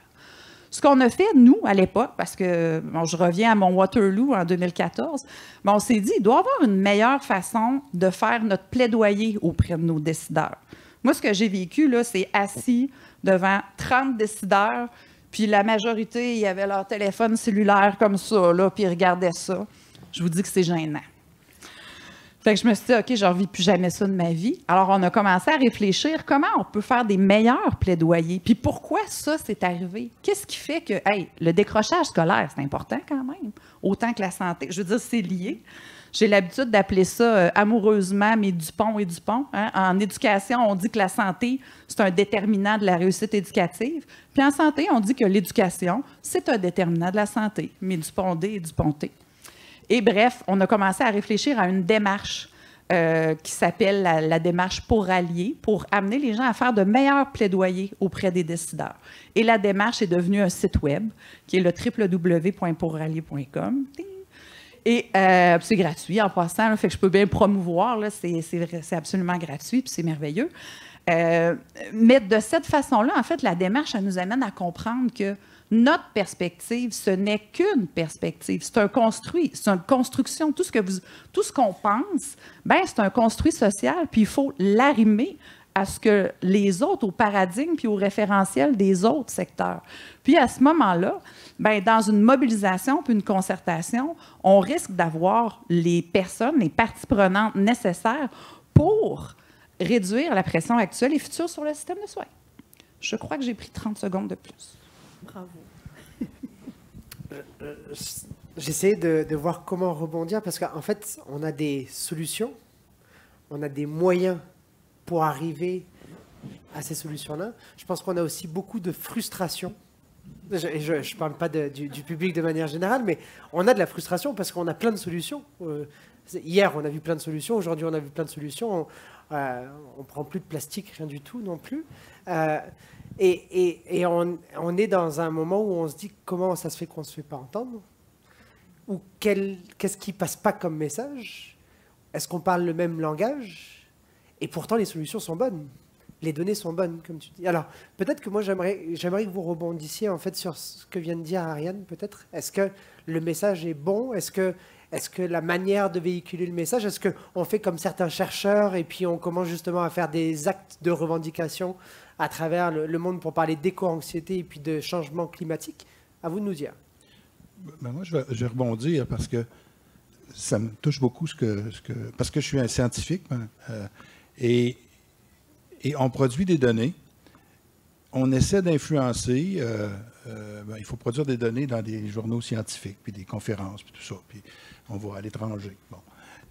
Ce qu'on a fait, nous, à l'époque, parce que bon, je reviens à mon Waterloo en 2014, ben, on s'est dit, il doit y avoir une meilleure façon de faire notre plaidoyer auprès de nos décideurs. Moi, ce que j'ai vécu, là, c'est assis devant 30 décideurs, puis la majorité, il y avait leur téléphone cellulaire comme ça, là, puis ils regardaient ça. Je vous dis que c'est gênant. Fait que je me suis dit, OK, je ne revis plus jamais ça de ma vie. Alors, on a commencé à réfléchir comment on peut faire des meilleurs plaidoyers. Puis pourquoi ça, c'est arrivé? Qu'est-ce qui fait que, hey, le décrochage scolaire, c'est important quand même, autant que la santé. Je veux dire, c'est lié. J'ai l'habitude d'appeler ça amoureusement mes Dupont et Dupont. Hein? En éducation, on dit que la santé, c'est un déterminant de la réussite éducative. Puis en santé, on dit que l'éducation, c'est un déterminant de la santé. Mes Dupont-D et Dupont-T. Et bref, on a commencé à réfléchir à une démarche qui s'appelle la démarche pour allier, pour amener les gens à faire de meilleurs plaidoyers auprès des décideurs. Et la démarche est devenue un site web qui est le www.pourallier.com. Et c'est gratuit en passant, là, fait que je peux bien promouvoir, c'est absolument gratuit, puis c'est merveilleux. Mais de cette façon-là, en fait, la démarche, ça nous amène à comprendre que notre perspective, ce n'est qu'une perspective. C'est un construit, c'est une construction. Tout ce qu'on pense, ben, c'est un construit social, puis il faut l'arrimer à ce que les autres, au paradigme puis au référentiel des autres secteurs. Puis à ce moment-là, ben, dans une mobilisation puis une concertation, on risque d'avoir les personnes, les parties prenantes nécessaires pour réduire la pression actuelle et future sur le système de soins. Je crois que j'ai pris 30 secondes de plus. Bravo. J'essaie de voir comment rebondir parce qu'en fait, on a des solutions, on a des moyens pour arriver à ces solutions-là. Je pense qu'on a aussi beaucoup de frustration. Je ne parle pas du public de manière générale, mais on a de la frustration parce qu'on a plein de solutions. Hier, on a vu plein de solutions. Aujourd'hui, on a vu plein de solutions. On ne prend plus de plastique, rien du tout non plus. Et on est dans un moment où on se dit comment ça se fait qu'on ne se fait pas entendre, ou qu'est-ce qui ne passe pas comme message. Est-ce qu'on parle le même langage? Et pourtant, les solutions sont bonnes. Les données sont bonnes, comme tu dis. Alors, peut-être que moi, j'aimerais que vous rebondissiez en fait sur ce que vient de dire Ariane, peut-être. Est-ce que le message est bon? Est-ce que la manière de véhiculer le message, est-ce qu'on fait comme certains chercheurs et puis on commence justement à faire des actes de revendication à travers le monde pour parler d'éco-anxiété et puis de changement climatique? À vous de nous dire. Ben moi, je vais rebondir parce que ça me touche beaucoup parce que je suis un scientifique et on produit des données. On essaie d'influencer. Il faut produire des données dans des journaux scientifiques, puis des conférences, puis tout ça. Puis on va à l'étranger. Bon.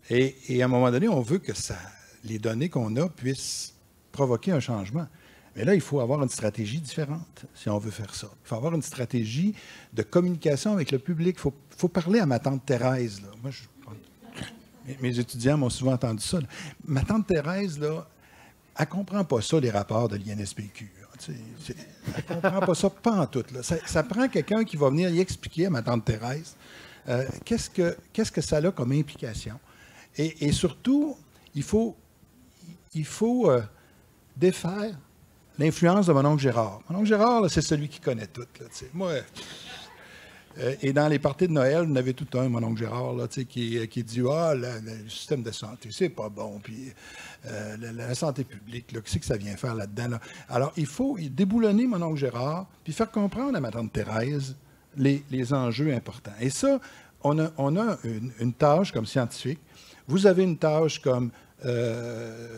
Et à un moment donné, on veut que les données qu'on a puissent provoquer un changement. Mais là, il faut avoir une stratégie différente si on veut faire ça. Il faut avoir une stratégie de communication avec le public. Il faut parler à ma tante Thérèse. Là. Moi, mes étudiants m'ont souvent entendu ça. Là. Ma tante Thérèse, là, elle ne comprend pas ça, les rapports de l'INSPQ. Elle ne comprend pas ça, pas en tout. Là. Ça prend quelqu'un qui va venir y expliquer à ma tante Thérèse qu'est-ce que ça a comme implication. Et surtout, il faut défaire l'influence de mon oncle Gérard. Mon oncle Gérard, là, c'est celui qui connaît tout. Là, moi, et dans les parties de Noël, vous en avez tout un, mon oncle Gérard, là, qui dit « Ah, le système de santé, c'est pas bon. » Puis la santé publique, qu'est-ce que ça vient faire là-dedans? Là? Alors, il faut déboulonner mon oncle Gérard puis faire comprendre à ma tante Thérèse les enjeux importants. Et ça, on a une tâche comme scientifique. Vous avez une tâche comme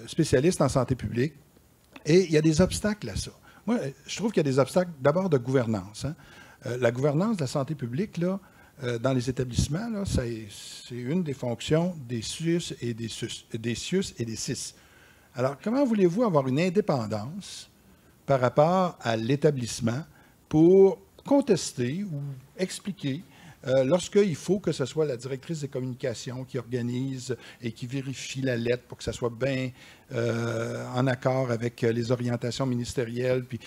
spécialiste en santé publique. Et il y a des obstacles à ça. Moi, je trouve qu'il y a des obstacles d'abord de gouvernance. Hein. La gouvernance de la santé publique, là, dans les établissements, là, c'est une des fonctions des CIUS et des CIS. Alors, comment voulez-vous avoir une indépendance par rapport à l'établissement pour contester ou expliquer lorsqu'il faut que ce soit la directrice des communications qui organise et qui vérifie la lettre pour que ça soit bien en accord avec les orientations ministérielles. Puis,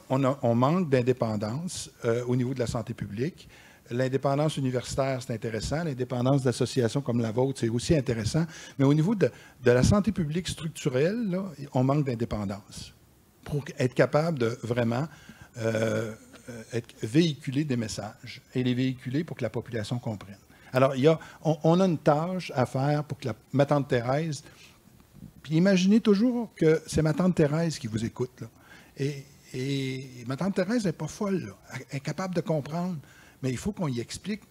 on manque d'indépendance au niveau de la santé publique. L'indépendance universitaire, c'est intéressant. L'indépendance d'associations comme la vôtre, c'est aussi intéressant. Mais au niveau de la santé publique structurelle, là, on manque d'indépendance pour être capable de vraiment véhiculer des messages et les véhiculer pour que la population comprenne. Alors, on a une tâche à faire pour que ma tante Thérèse... Puis imaginez toujours que c'est ma tante Thérèse qui vous écoute. Là. Et ma tante Thérèse n'est pas folle. Là. Elle est capable de comprendre, mais il faut qu'on y explique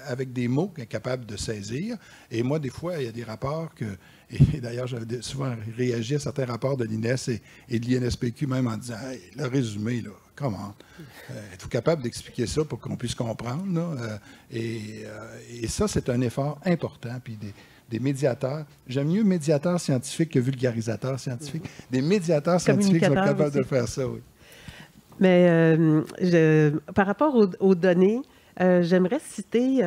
avec des mots qu'elle est capable de saisir. Et moi, des fois, il y a des rapports que... Et d'ailleurs, j'avais souvent réagi à certains rapports de l'INES et de l'INSPQ même en disant hey, le résumé, là, comment? Êtes-vous capable d'expliquer ça pour qu'on puisse comprendre? Là? Et ça, c'est un effort important. Puis des médiateurs, j'aime mieux médiateurs scientifiques que vulgarisateurs scientifiques. Des médiateurs scientifiques sont capables de faire ça, oui. Mais par rapport aux données, j'aimerais citer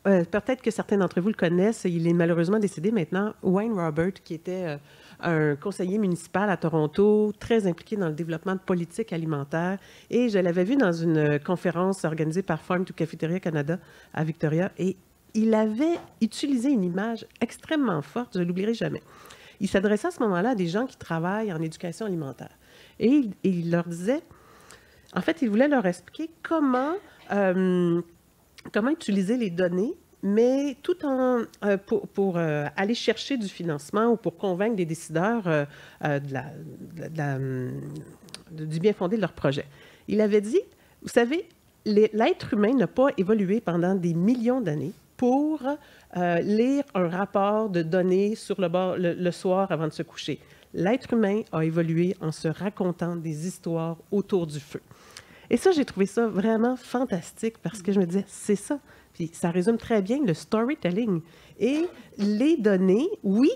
peut-être que certains d'entre vous le connaissent, il est malheureusement décédé maintenant, Wayne Robert, qui était un conseiller municipal à Toronto, très impliqué dans le développement de politique alimentaire. Et je l'avais vu dans une conférence organisée par Farm to Cafeteria Canada à Victoria. Et il avait utilisé une image extrêmement forte, je ne l'oublierai jamais. Il s'adressait à ce moment-là à des gens qui travaillent en éducation alimentaire. Et il leur disait, en fait, il voulait leur expliquer comment utiliser les données, mais tout en pour aller chercher du financement ou pour convaincre des décideurs du bien fondé de leur projet. Il avait dit, vous savez, l'être humain n'a pas évolué pendant des millions d'années pour lire un rapport de données sur le soir avant de se coucher. L'être humain a évolué en se racontant des histoires autour du feu. Et ça, j'ai trouvé ça vraiment fantastique parce que je me disais, c'est ça. Puis ça résume très bien le storytelling. Et les données, oui,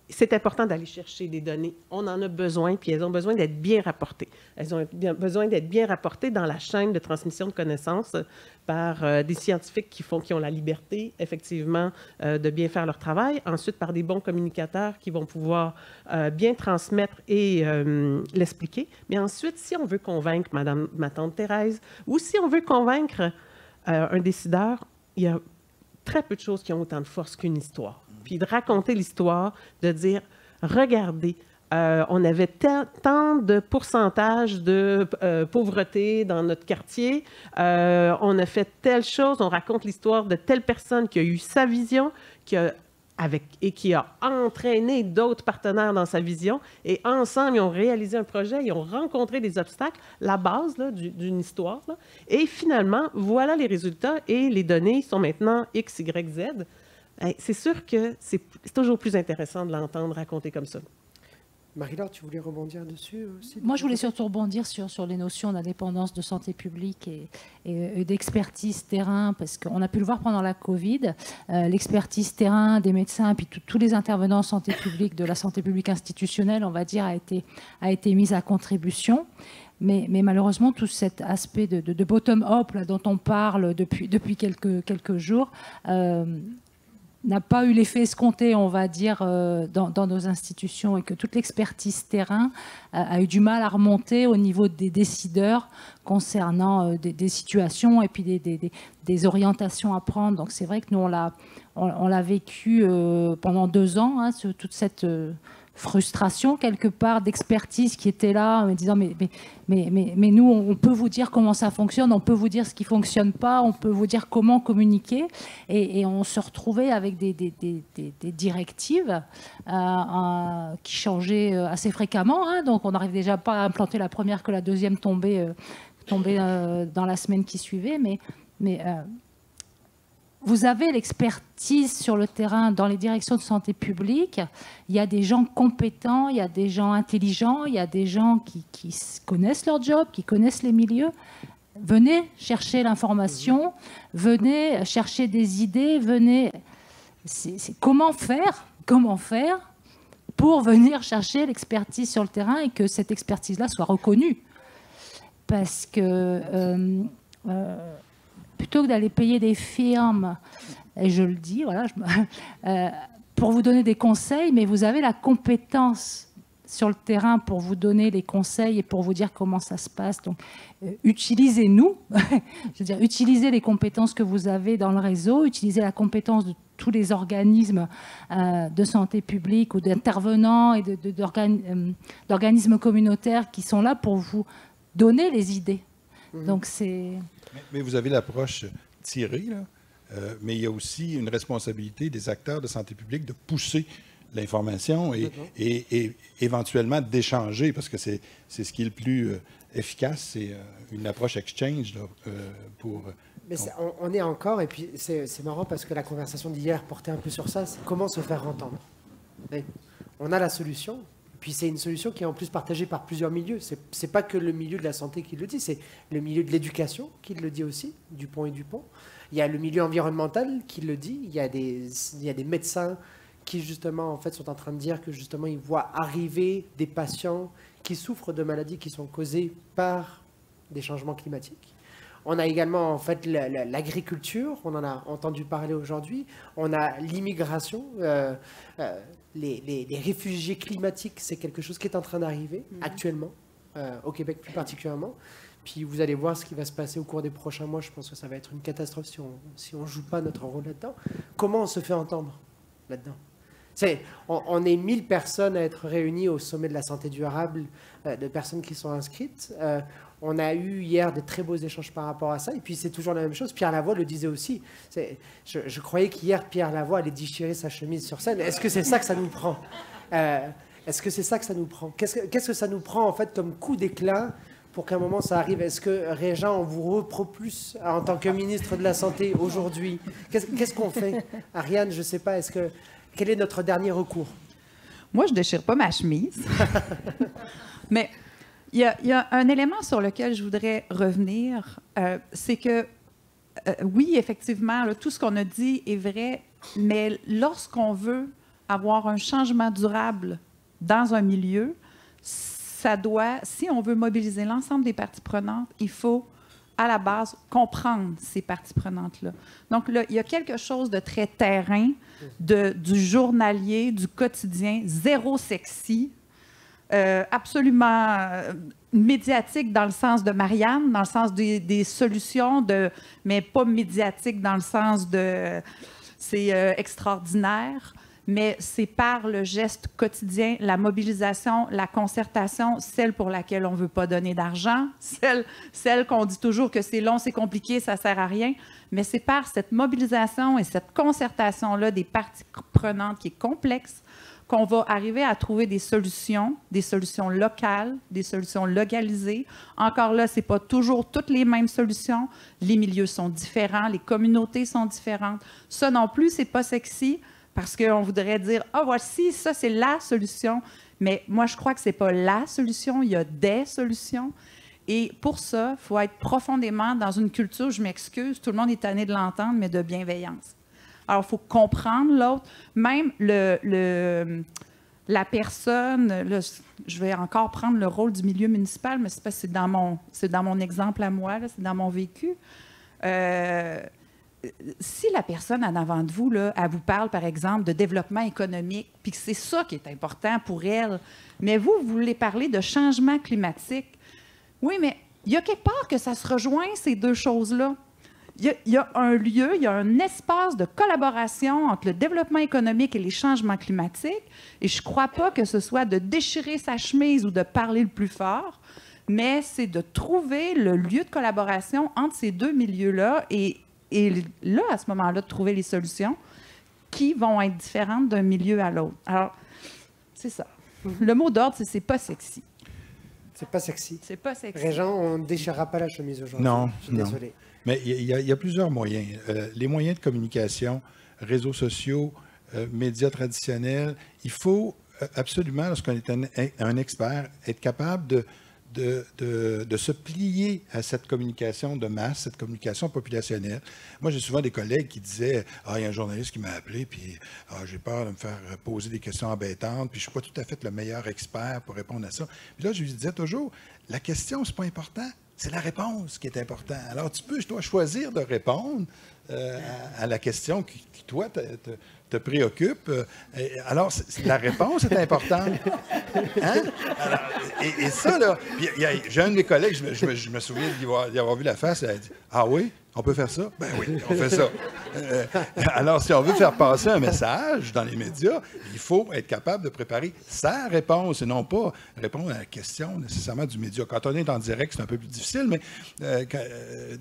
c'est important d'aller chercher des données. On en a besoin, puis elles ont besoin d'être bien rapportées. Elles ont besoin d'être bien rapportées dans la chaîne de transmission de connaissances par des scientifiques qui ont la liberté, effectivement, de bien faire leur travail. Ensuite, par des bons communicateurs qui vont pouvoir bien transmettre et l'expliquer. Mais ensuite, si on veut convaincre ma tante Thérèse, ou si on veut convaincre un décideur, il y a très peu de choses qui ont autant de force qu'une histoire. Puis de raconter l'histoire, de dire, regardez, on avait tant de pourcentage de pauvreté dans notre quartier, on a fait telle chose, on raconte l'histoire de telle personne qui a eu sa vision, qui a entraîné d'autres partenaires dans sa vision, et ensemble, ils ont réalisé un projet, ils ont rencontré des obstacles, la base là, d'une histoire, là, et finalement, voilà les résultats, et les données sont maintenant X, Y, Z. C'est sûr que c'est toujours plus intéressant de l'entendre raconter comme ça. Marie-Laure, tu voulais rebondir dessus aussi? Moi, je voulais surtout rebondir sur les notions d'indépendance, de santé publique et d'expertise terrain, parce qu'on a pu le voir pendant la Covid, l'expertise terrain des médecins, puis tous les intervenants en santé publique, de la santé publique institutionnelle, on va dire, a été mise à contribution. Mais malheureusement, tout cet aspect de bottom-up dont on parle depuis quelques jours, n'a pas eu l'effet escompté, on va dire, dans nos institutions, et que toute l'expertise terrain a eu du mal à remonter au niveau des décideurs concernant des situations et puis des orientations à prendre. Donc c'est vrai que nous, on l'a vécu pendant 2 ans, hein, toute cette frustration quelque part d'expertise qui était là, en me disant mais nous, on peut vous dire comment ça fonctionne, on peut vous dire ce qui fonctionne pas, on peut vous dire comment communiquer, et on se retrouvait avec des directives qui changeaient assez fréquemment, hein, donc on n'arrive déjà pas à implanter la première que la deuxième tombait dans la semaine qui suivait, mais vous avez l'expertise sur le terrain dans les directions de santé publique. Il y a des gens compétents, il y a des gens intelligents, il y a des gens qui connaissent leur job, qui connaissent les milieux. Venez chercher l'information, venez chercher des idées, venez... Comment faire pour venir chercher l'expertise sur le terrain et que cette expertise-là soit reconnue? Parce que... plutôt que d'aller payer des firmes, et je le dis, voilà, pour vous donner des conseils, mais vous avez la compétence sur le terrain pour vous donner les conseils et pour vous dire comment ça se passe. Donc, utilisez-nous, je veux dire, utilisez les compétences que vous avez dans le réseau, utilisez la compétence de tous les organismes de santé publique ou d'intervenants et d'organismes communautaires qui sont là pour vous donner les idées. Donc, c'est... Mais vous avez l'approche tirée, là. Mais il y a aussi une responsabilité des acteurs de santé publique de pousser l'information et éventuellement d'échanger, parce que c'est ce qui est le plus efficace, c'est une approche exchange là, pour... Mais on est encore, et puis c'est marrant parce que la conversation d'hier portait un peu sur ça, c'est comment se faire entendre. Et on a la solution. Puis c'est une solution qui est en plus partagée par plusieurs milieux. C'est pas que le milieu de la santé qui le dit, c'est le milieu de l'éducation qui le dit aussi, Dupont et Dupont. Il y a le milieu environnemental qui le dit. Il y a des médecins qui justement en fait sont en train de dire que justement ils voient arriver des patients qui souffrent de maladies qui sont causées par des changements climatiques. On a également en fait l'agriculture, on en a entendu parler aujourd'hui. On a l'immigration. Les réfugiés climatiques, c'est quelque chose qui est en train d'arriver actuellement, au Québec plus particulièrement. Puis vous allez voir ce qui va se passer au cours des prochains mois. Je pense que ça va être une catastrophe si on ne joue pas notre rôle là-dedans. Comment on se fait entendre là-dedans? On est 1000 personnes à être réunies au sommet de la santé durable, de personnes qui sont inscrites. On a eu hier de très beaux échanges par rapport à ça. Et puis, c'est toujours la même chose. Pierre Lavoie le disait aussi. Je croyais qu'hier, Pierre Lavoie allait déchirer sa chemise sur scène. Est-ce que c'est ça que ça nous prend? Est-ce que c'est ça que ça nous prend? Qu'est-ce que ça nous prend, en fait, comme coup d'éclat pour qu'à un moment, ça arrive? Est-ce que, Régent, on vous reprend plus en tant que ministre de la Santé aujourd'hui? Qu'est-ce qu'on fait? Ariane, je ne sais pas. Quel est notre dernier recours? Moi, je ne déchire pas ma chemise. Mais... Il y a un élément sur lequel je voudrais revenir, c'est que, oui, effectivement, là, tout ce qu'on a dit est vrai, mais lorsqu'on veut avoir un changement durable dans un milieu, si on veut mobiliser l'ensemble des parties prenantes, il faut, à la base, comprendre ces parties prenantes-là. Donc, là, il y a quelque chose de très terrain, du journalier, du quotidien, zéro sexy, absolument médiatique dans le sens de Marianne, dans le sens des solutions, mais pas médiatique dans le sens de c'est extraordinaire, mais c'est par le geste quotidien, la mobilisation, la concertation, celle pour laquelle on ne veut pas donner d'argent, celle qu'on dit toujours que c'est long, c'est compliqué, ça ne sert à rien, mais c'est par cette mobilisation et cette concertation-là des parties prenantes qui est complexe qu'on va arriver à trouver des solutions locales, des solutions localisées. Encore là, ce n'est pas toujours toutes les mêmes solutions. Les milieux sont différents, les communautés sont différentes. Ça non plus, ce n'est pas sexy parce qu'on voudrait dire « Ah, voici, ça, c'est la solution ». Mais moi, je crois que ce n'est pas la solution, il y a des solutions. Et pour ça, il faut être profondément dans une culture, je m'excuse, tout le monde est tanné de l'entendre, mais de bienveillance. Alors, il faut comprendre l'autre. Même la personne, là, je vais encore prendre le rôle du milieu municipal, mais c'est parce que c'est dans mon exemple à moi, c'est dans mon vécu. Si la personne en avant de vous, là, elle vous parle, par exemple, de développement économique, puis que c'est ça qui est important pour elle, mais vous voulez parler de changement climatique, oui, mais il y a quelque part que ça se rejoint, ces deux choses-là. Il y a un lieu, il y a un espace de collaboration entre le développement économique et les changements climatiques, et je ne crois pas que ce soit de déchirer sa chemise ou de parler le plus fort, mais c'est de trouver le lieu de collaboration entre ces deux milieux-là et là, à ce moment-là, de trouver les solutions qui vont être différentes d'un milieu à l'autre. Alors, c'est ça. Le mot d'ordre, c'est pas sexy. C'est pas sexy. C'est pas sexy. Régent, on ne déchirera pas la chemise aujourd'hui. Non, je suis désolé. Mais il y a plusieurs moyens. Les moyens de communication, réseaux sociaux, médias traditionnels, il faut absolument, lorsqu'on est un expert, être capable de se plier à cette communication de masse, cette communication populationnelle. Moi, j'ai souvent des collègues qui disaient « Ah, il y a un journaliste qui m'a appelé, puis j'ai peur de me faire poser des questions embêtantes, puis je ne suis pas tout à fait le meilleur expert pour répondre à ça. » Puis là, je lui disais toujours « La question, ce n'est pas important. C'est la réponse qui est importante. Alors, je dois choisir de répondre à la question qui toi, te préoccupe. Alors, la réponse est importante. Hein? Alors, et ça, là, j'ai un de mes collègues, je me souviens d'y avoir vu la face, elle a dit « Ah oui? On peut faire ça? » Ben oui, on fait ça. Alors, si on veut faire passer un message dans les médias, il faut être capable de préparer sa réponse et non pas répondre à la question nécessairement du média. Quand on est en direct, c'est un peu plus difficile, mais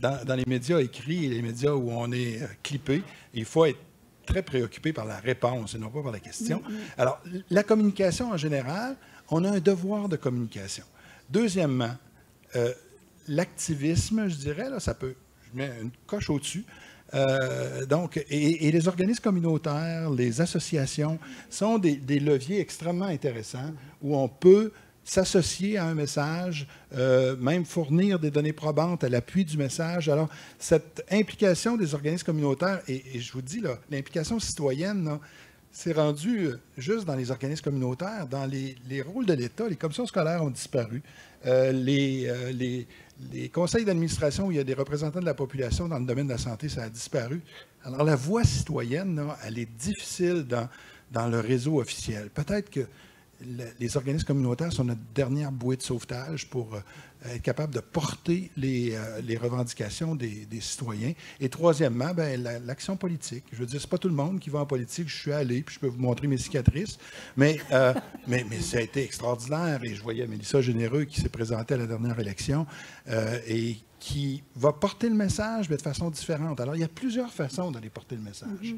dans les médias écrits et les médias où on est clippé, il faut être très préoccupé par la réponse et non pas par la question. Alors, la communication en général, on a un devoir de communication. Deuxièmement, l'activisme, je dirais, là, ça peut... Je mets une coche au-dessus. Donc, et les organismes communautaires, les associations sont des leviers extrêmement intéressants où on peut s'associer à un message, même fournir des données probantes à l'appui du message. Alors, cette implication des organismes communautaires, et je vous dis, l'implication citoyenne, c'est rendu juste dans les organismes communautaires, dans les rôles de l'État. Les commissions scolaires ont disparu. Les conseils d'administration où il y a des représentants de la population dans le domaine de la santé, ça a disparu. Alors, la voix citoyenne, elle est difficile dans le réseau officiel. Peut-être que les organismes communautaires sont notre dernière bouée de sauvetage pour être capable de porter les revendications des citoyens. Et troisièmement, l'action politique. Je veux dire, c'est pas tout le monde qui va en politique. Je suis allé, puis je peux vous montrer mes cicatrices. Mais ça a été extraordinaire. Et je voyais Mélissa Généreux qui s'est présentée à la dernière élection et qui va porter le message, mais de façon différente. Alors, il y a plusieurs façons d'aller porter le message.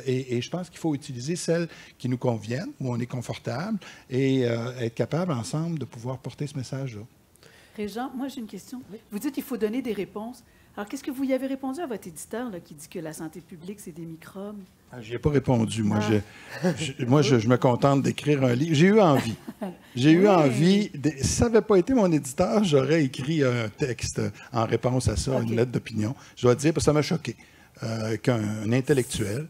Et je pense qu'il faut utiliser celles qui nous conviennent, où on est confortable, et être capable ensemble de pouvoir porter ce message-là. Régent, moi j'ai une question. Vous dites qu'il faut donner des réponses. Alors, qu'est-ce que vous y avez répondu à votre éditeur là, qui dit que la santé publique, c'est des microbes? Je n'y ai pas répondu. Moi, je me contente d'écrire un livre. J'ai eu envie. J'ai eu envie. Si ça n'avait pas été mon éditeur, j'aurais écrit un texte en réponse à ça, une lettre d'opinion. Je dois dire, parce que ça m'a choqué qu'un intellectuel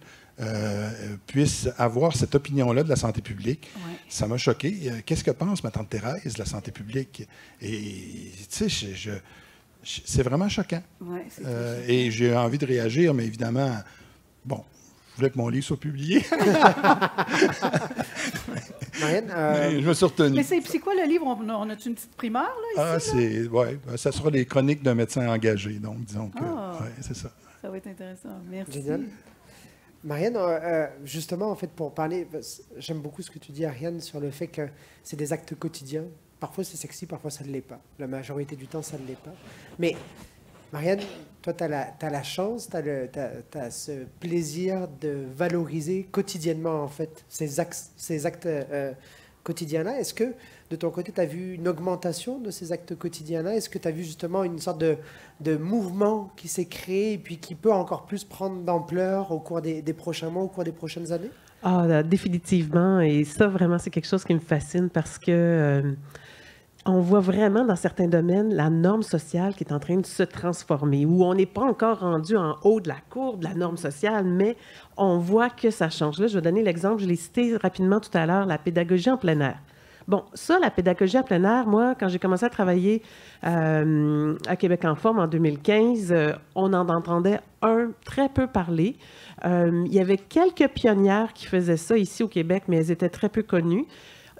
puisse avoir cette opinion-là de la santé publique. Ouais. Ça m'a choqué. Qu'est-ce que pense ma tante Thérèse de la santé publique? Et tu sais, c'est vraiment choquant. Ouais, c'est Et j'ai envie de réagir, mais évidemment, bon, je voulais que mon livre soit publié. Marianne, Je me suis retenu. Mais c'est quoi le livre? On a-tu une petite primaire, là, ici? Ça sera les chroniques d'un médecin engagé, donc disons que c'est ça. Ça va être intéressant. Merci. génial. Marianne, justement, en fait, pour parler, j'aime beaucoup ce que tu dis, Ariane, sur le fait que c'est des actes quotidiens. Parfois, c'est sexy, parfois, ça ne l'est pas. La majorité du temps, ça ne l'est pas. Mais, Marianne, toi, tu as la chance, tu as ce plaisir de valoriser quotidiennement, en fait, ces actes quotidiens-là. Est-ce que, de ton côté, tu as vu une augmentation de ces actes quotidiens-là? Est-ce que tu as vu justement une sorte de mouvement qui s'est créé et puis qui peut encore plus prendre d'ampleur au cours des prochains mois, au cours des prochaines années? Ah, définitivement. Et ça, vraiment, c'est quelque chose qui me fascine parce que on voit vraiment dans certains domaines la norme sociale qui est en train de se transformer, où on n'est pas encore rendu en haut de la courbe de la norme sociale, mais on voit que ça change. Là, je vais donner l'exemple, je l'ai cité rapidement tout à l'heure, la pédagogie en plein air. Bon, ça, la pédagogie en plein air, moi, quand j'ai commencé à travailler à Québec en forme en 2015, on en entendait très peu parler. Il y avait quelques pionnières qui faisaient ça ici au Québec, mais elles étaient très peu connues.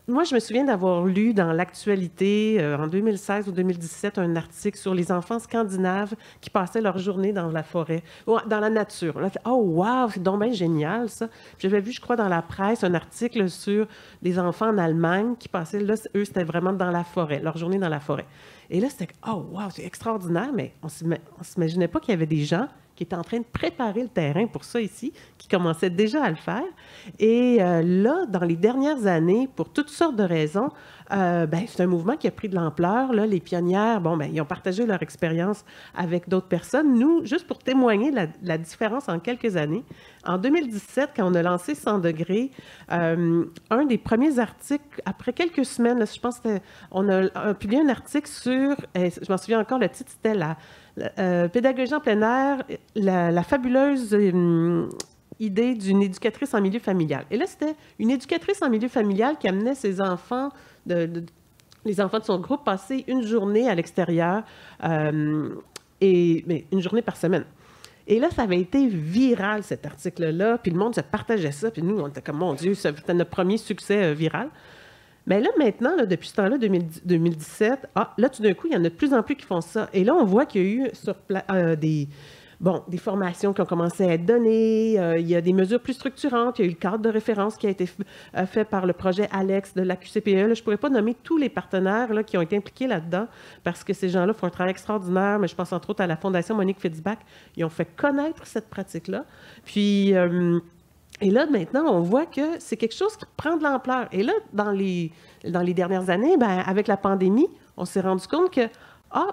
Moi, je me souviens d'avoir lu dans l'actualité, en 2016 ou 2017, un article sur les enfants scandinaves qui passaient leur journée dans la forêt, dans la nature. Là, oh, wow, c'est donc bien génial, ça. J'avais vu, je crois, dans la presse, un article sur des enfants en Allemagne qui passaient, là, eux, c'était vraiment dans la forêt, leur journée dans la forêt. Et là, c'était, oh, wow, c'est extraordinaire, mais on ne s'imaginait pas qu'il y avait des gens qui étaient en train de préparer le terrain pour ça ici, qui commençaient déjà à le faire. Et là, dans les dernières années, pour toutes sortes de raisons, c'est un mouvement qui a pris de l'ampleur. Là, les pionnières, ils ont partagé leur expérience avec d'autres personnes. Nous, juste pour témoigner de la différence en quelques années, en 2017, quand on a lancé 100 degrés, un des premiers articles, après quelques semaines, là, je pense qu'on a publié un article sur, je m'en souviens encore, le titre c'était pédagogie en plein air, la fabuleuse idée d'une éducatrice en milieu familial. Et là, c'était une éducatrice en milieu familial qui amenait ses enfants, les enfants de son groupe, passer une journée à l'extérieur, mais une journée par semaine. Et là, ça avait été viral, cet article-là, puis le monde se partageait ça, puis nous, on était comme, mon Dieu, c'était notre premier succès viral. Mais là, maintenant, là, depuis ce temps-là, 2017, là, tout d'un coup, il y en a de plus en plus qui font ça. Et là, on voit qu'il y a eu des formations qui ont commencé à être données. Il y a des mesures plus structurantes. Il y a eu le cadre de référence qui a été fait par le projet Alex de la QCPE. Là, je ne pourrais pas nommer tous les partenaires là, qui ont été impliqués là-dedans parce que ces gens-là font un travail extraordinaire. Mais je pense entre autres à la Fondation Monique Fitzbach. Ils ont fait connaître cette pratique-là. Puis... et là, maintenant, on voit que c'est quelque chose qui prend de l'ampleur. Et là, dans les dernières années, avec la pandémie, on s'est rendu compte que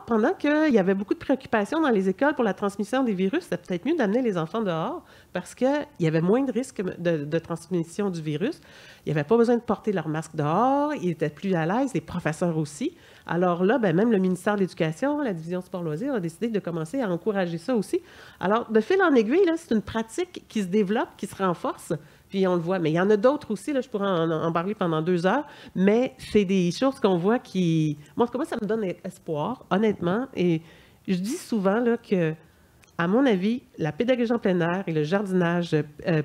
pendant qu'il y avait beaucoup de préoccupations dans les écoles pour la transmission des virus, c'était peut-être mieux d'amener les enfants dehors parce qu'il y avait moins de risques de transmission du virus. Il n'y avait pas besoin de porter leur masque dehors. Ils étaient plus à l'aise, les professeurs aussi. Alors là, même le ministère de l'Éducation, la division sport-loisirs, a décidé de commencer à encourager ça aussi. Alors, de fil en aiguille, là, c'est une pratique qui se développe, qui se renforce, puis on le voit. Mais il y en a d'autres aussi, là, je pourrais en parler pendant 2 heures, mais c'est des choses qu'on voit qui... Moi, en tout cas, ça me donne espoir, honnêtement. Et je dis souvent là, que, à mon avis, la pédagogie en plein air et le jardinage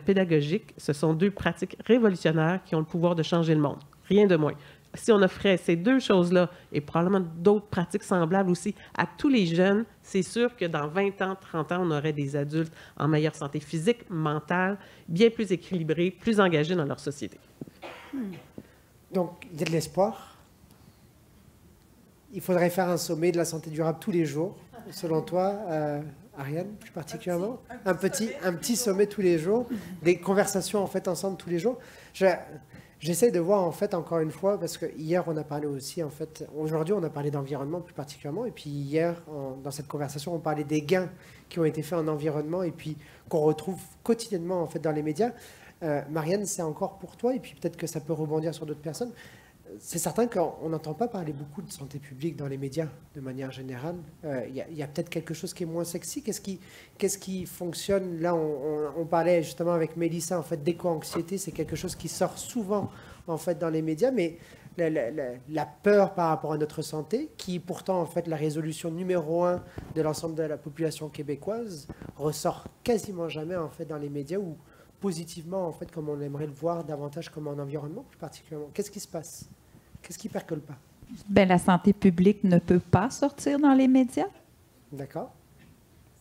pédagogique, ce sont 2 pratiques révolutionnaires qui ont le pouvoir de changer le monde. Rien de moins. Si on offrait ces 2 choses-là, et probablement d'autres pratiques semblables aussi, à tous les jeunes, c'est sûr que dans 20 ans, 30 ans, on aurait des adultes en meilleure santé physique, mentale, bien plus équilibrés, plus engagés dans leur société. Donc, il y a de l'espoir. Il faudrait faire un sommet de la santé durable tous les jours, selon toi, Ariane, plus particulièrement. Un petit sommet tous les jours, des conversations en fait ensemble tous les jours. J'essaie de voir, en fait, encore une fois, parce que hier, on a parlé aussi, en fait, aujourd'hui, on a parlé d'environnement plus particulièrement, et puis hier, dans cette conversation, on parlait des gains qui ont été faits en environnement, et puis qu'on retrouve quotidiennement, en fait, dans les médias. Marianne, c'est encore pour toi, et puis peut-être que ça peut rebondir sur d'autres personnes. c'est certain qu'on n'entend pas parler beaucoup de santé publique dans les médias, de manière générale. Il y a peut-être quelque chose qui est moins sexy. Qu'est-ce qui fonctionne? Là, on parlait justement avec Mélissa, en fait, d'éco-anxiété. C'est quelque chose qui sort souvent, en fait, dans les médias, mais la peur par rapport à notre santé, qui est pourtant, en fait, la résolution numéro 1 de l'ensemble de la population québécoise, ressort quasiment jamais, en fait, dans les médias, ou positivement, en fait, comme on aimerait le voir davantage comme un environnement, plus particulièrement. Qu'est-ce qui se passe? Qu'est-ce qui ne percole pas? Ben, la santé publique ne peut pas sortir dans les médias. D'accord.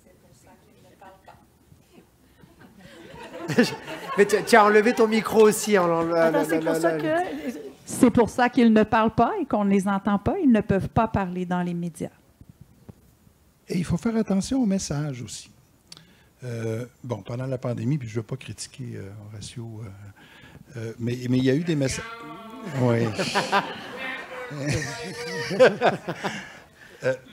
C'est pour ça qu'il ne parle pas. Mais tu as enlevé ton micro aussi. C'est pour ça que... C'est pour ça qu'ils ne parlent pas et qu'on ne les entend pas. Ils ne peuvent pas parler dans les médias. Et il faut faire attention au message aussi. Bon, pendant la pandémie, puis je ne veux pas critiquer Horacio, mais il y a eu des messages... Oui.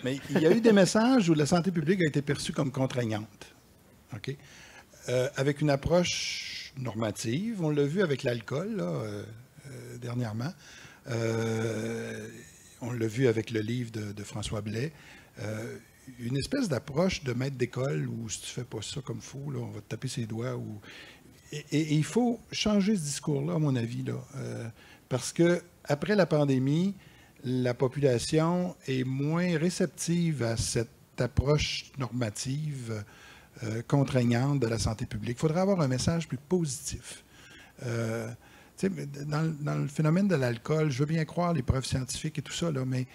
Mais il y a eu des messages où la santé publique a été perçue comme contraignante. OK? Avec une approche normative. On l'a vu avec l'alcool, là, dernièrement. On l'a vu avec le livre de François Blais. Une espèce d'approche de maître d'école où si tu ne fais pas ça comme il faut, là, on va te taper ses doigts. Et il faut changer ce discours-là, à mon avis, là, parce qu'après la pandémie, la population est moins réceptive à cette approche normative contraignante de la santé publique. Il faudrait avoir un message plus positif. Dans le phénomène de l'alcool, je veux bien croire les preuves scientifiques et tout ça, là, mais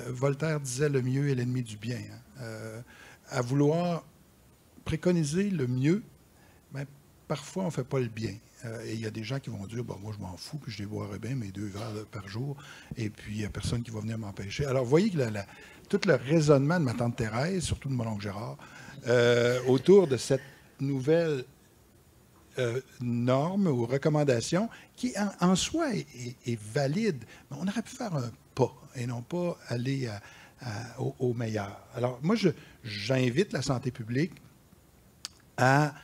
Voltaire disait « le mieux est l'ennemi du bien ». À vouloir préconiser le mieux, ben, parfois on ne fait pas le bien. Et il y a des gens qui vont dire, bon, moi je m'en fous, puis je les boirai bien mes 2 verres par jour, et puis il n'y a personne qui va venir m'empêcher. Alors vous voyez que tout le raisonnement de ma tante Thérèse, surtout de mon oncle Gérard, autour de cette nouvelle norme ou recommandation, qui en soi est valide, mais on aurait pu faire un pas, et non pas aller au meilleur. Alors moi, j'invite la santé publique à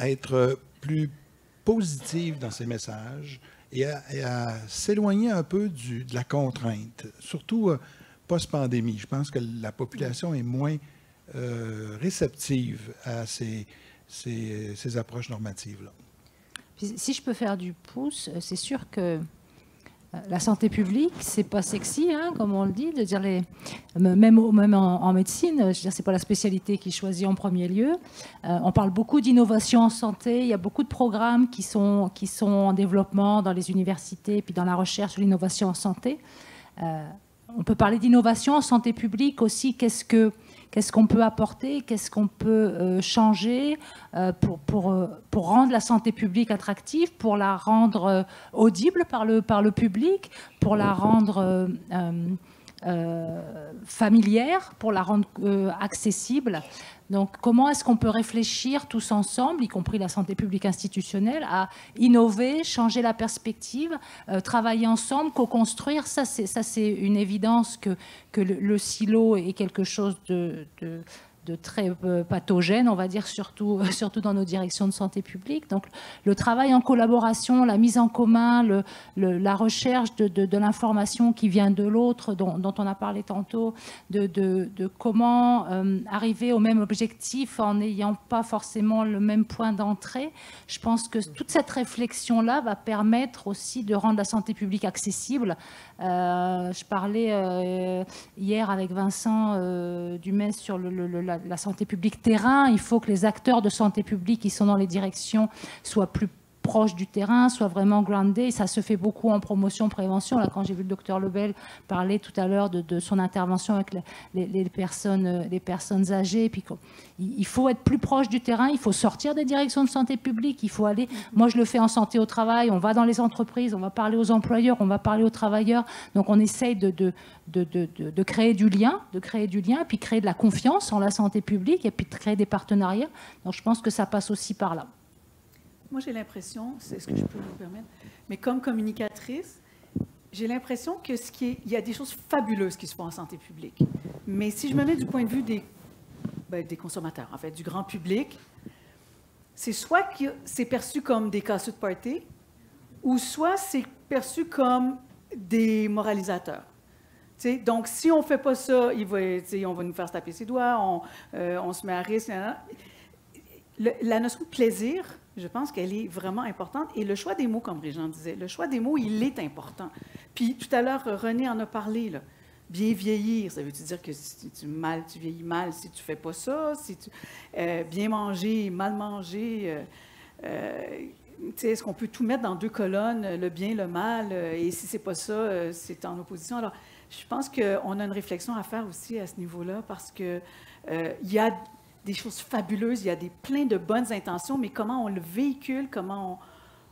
être plus positive dans ses messages et à s'éloigner un peu de la contrainte, surtout post-pandémie. Je pense que la population est moins réceptive à ces approches normatives-là. Si je peux faire du pouce, c'est sûr que la santé publique, c'est pas sexy, hein, comme on le dit, de dire même en médecine, je veux dire, c'est pas la spécialité qui choisit en premier lieu. On parle beaucoup d'innovation en santé. Il y a beaucoup de programmes qui sont en développement dans les universités et puis dans la recherche sur l'innovation en santé. On peut parler d'innovation en santé publique aussi. Qu'est-ce qu'on peut apporter, qu'est-ce qu'on peut changer pour rendre la santé publique attractive, pour la rendre audible par le public, pour la rendre familière, pour la rendre accessible. Donc, comment est-ce qu'on peut réfléchir tous ensemble, y compris la santé publique institutionnelle, à innover, changer la perspective, travailler ensemble, co-construire? Ça, c'est une évidence que le silo est quelque chose de très pathogène, on va dire, surtout dans nos directions de santé publique. Donc, le travail en collaboration, la mise en commun, la recherche de l'information qui vient de l'autre, dont on a parlé tantôt, de comment arriver au même objectif en n'ayant pas forcément le même point d'entrée. Je pense que toute cette réflexion-là va permettre aussi de rendre la santé publique accessible. Je parlais hier avec Vincent Dumais sur la santé publique terrain. Il faut que les acteurs de santé publique qui sont dans les directions soient plus proches du terrain, soient vraiment groundés. Ça se fait beaucoup en promotion, prévention. Là, quand j'ai vu le docteur Lebel parler tout à l'heure de son intervention avec les personnes âgées, puis il faut être plus proche du terrain, il faut sortir des directions de santé publique, il faut aller... Moi, je le fais en santé au travail, on va dans les entreprises, on va parler aux employeurs, on va parler aux travailleurs. Donc, on essaye de créer du lien, puis créer de la confiance en la santé publique, et puis de créer des partenariats. Donc, je pense que ça passe aussi par là. Moi, j'ai l'impression, c'est ce que je peux vous permettre, mais comme communicatrice, j'ai l'impression que il y a des choses fabuleuses qui se font en santé publique. Mais si je me mets du point de vue des consommateurs, en fait, du grand public, c'est soit que c'est perçu comme des casseux de party, ou soit c'est perçu comme des moralisateurs. T'sais, donc, si on ne fait pas ça, on va nous faire se taper ses doigts, on se met à risque. La notion de plaisir, je pense qu'elle est vraiment importante. Et le choix des mots, comme Régent disait, le choix des mots, il est important. Puis, tout à l'heure, René en a parlé, là. Bien vieillir, ça veut-tu dire que si tu vieillis mal si tu ne fais pas ça? Bien manger, mal manger... est-ce qu'on peut tout mettre dans 2 colonnes, le bien, le mal, et si ce n'est pas ça, c'est en opposition? Alors, je pense qu'on a une réflexion à faire aussi à ce niveau-là, parce qu'il y a des choses fabuleuses, il y a plein de bonnes intentions, mais comment on le véhicule, comment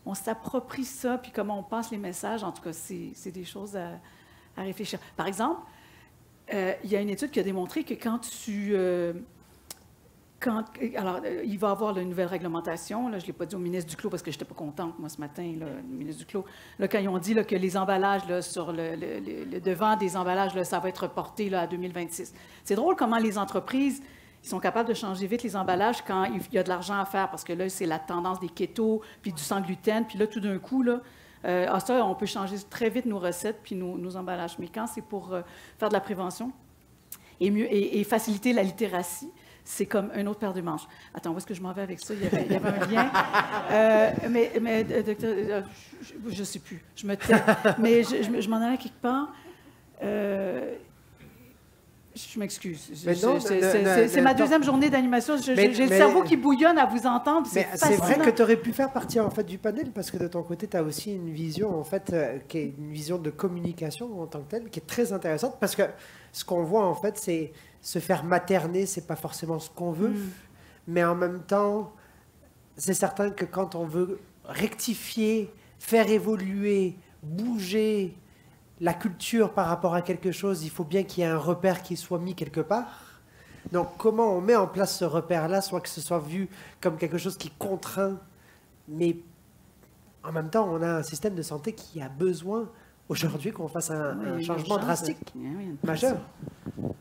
on s'approprie ça, puis comment on passe les messages, en tout cas, c'est des choses à réfléchir. Par exemple, il y a une étude qui a démontré que alors, il va y avoir une nouvelle réglementation. Là, je ne l'ai pas dit au ministre Duclos parce que je n'étais pas contente, moi, ce matin, là, le ministre Duclos. Là, quand ils ont dit là, que les emballages, là, sur le devant des emballages, là, ça va être reporté là, à 2026. C'est drôle comment les entreprises ils sont capables de changer vite les emballages quand il y a de l'argent à faire, parce que là, c'est la tendance des keto, puis du sans gluten, puis là, tout d'un coup, là, ça, on peut changer très vite nos recettes puis nos emballages. Mais quand c'est pour faire de la prévention et faciliter la littératie, c'est comme un autre paire de manches. Attends, où est-ce que je m'en vais avec ça? Il y avait un lien. Mais docteur, je ne sais plus. Je me tais. Mais je m'en allais quelque part. Je m'excuse. C'est ma deuxième journée d'animation. J'ai le cerveau qui bouillonne à vous entendre. C'est vrai que tu aurais pu faire partie en fait, du panel, parce que de ton côté, tu as aussi une vision, en fait, qui est une vision de communication en tant que telle, qui est très intéressante, parce que ce qu'on voit, en fait, c'est se faire materner, c'est pas forcément ce qu'on veut, mais en même temps, c'est certain que quand on veut rectifier, faire évoluer, bouger la culture par rapport à quelque chose, il faut bien qu'il y ait un repère qui soit mis quelque part. Donc, comment on met en place ce repère-là, soit que ce soit vu comme quelque chose qui contraint, mais en même temps, on a un système de santé qui a besoin aujourd'hui qu'on fasse un changement drastique, majeur.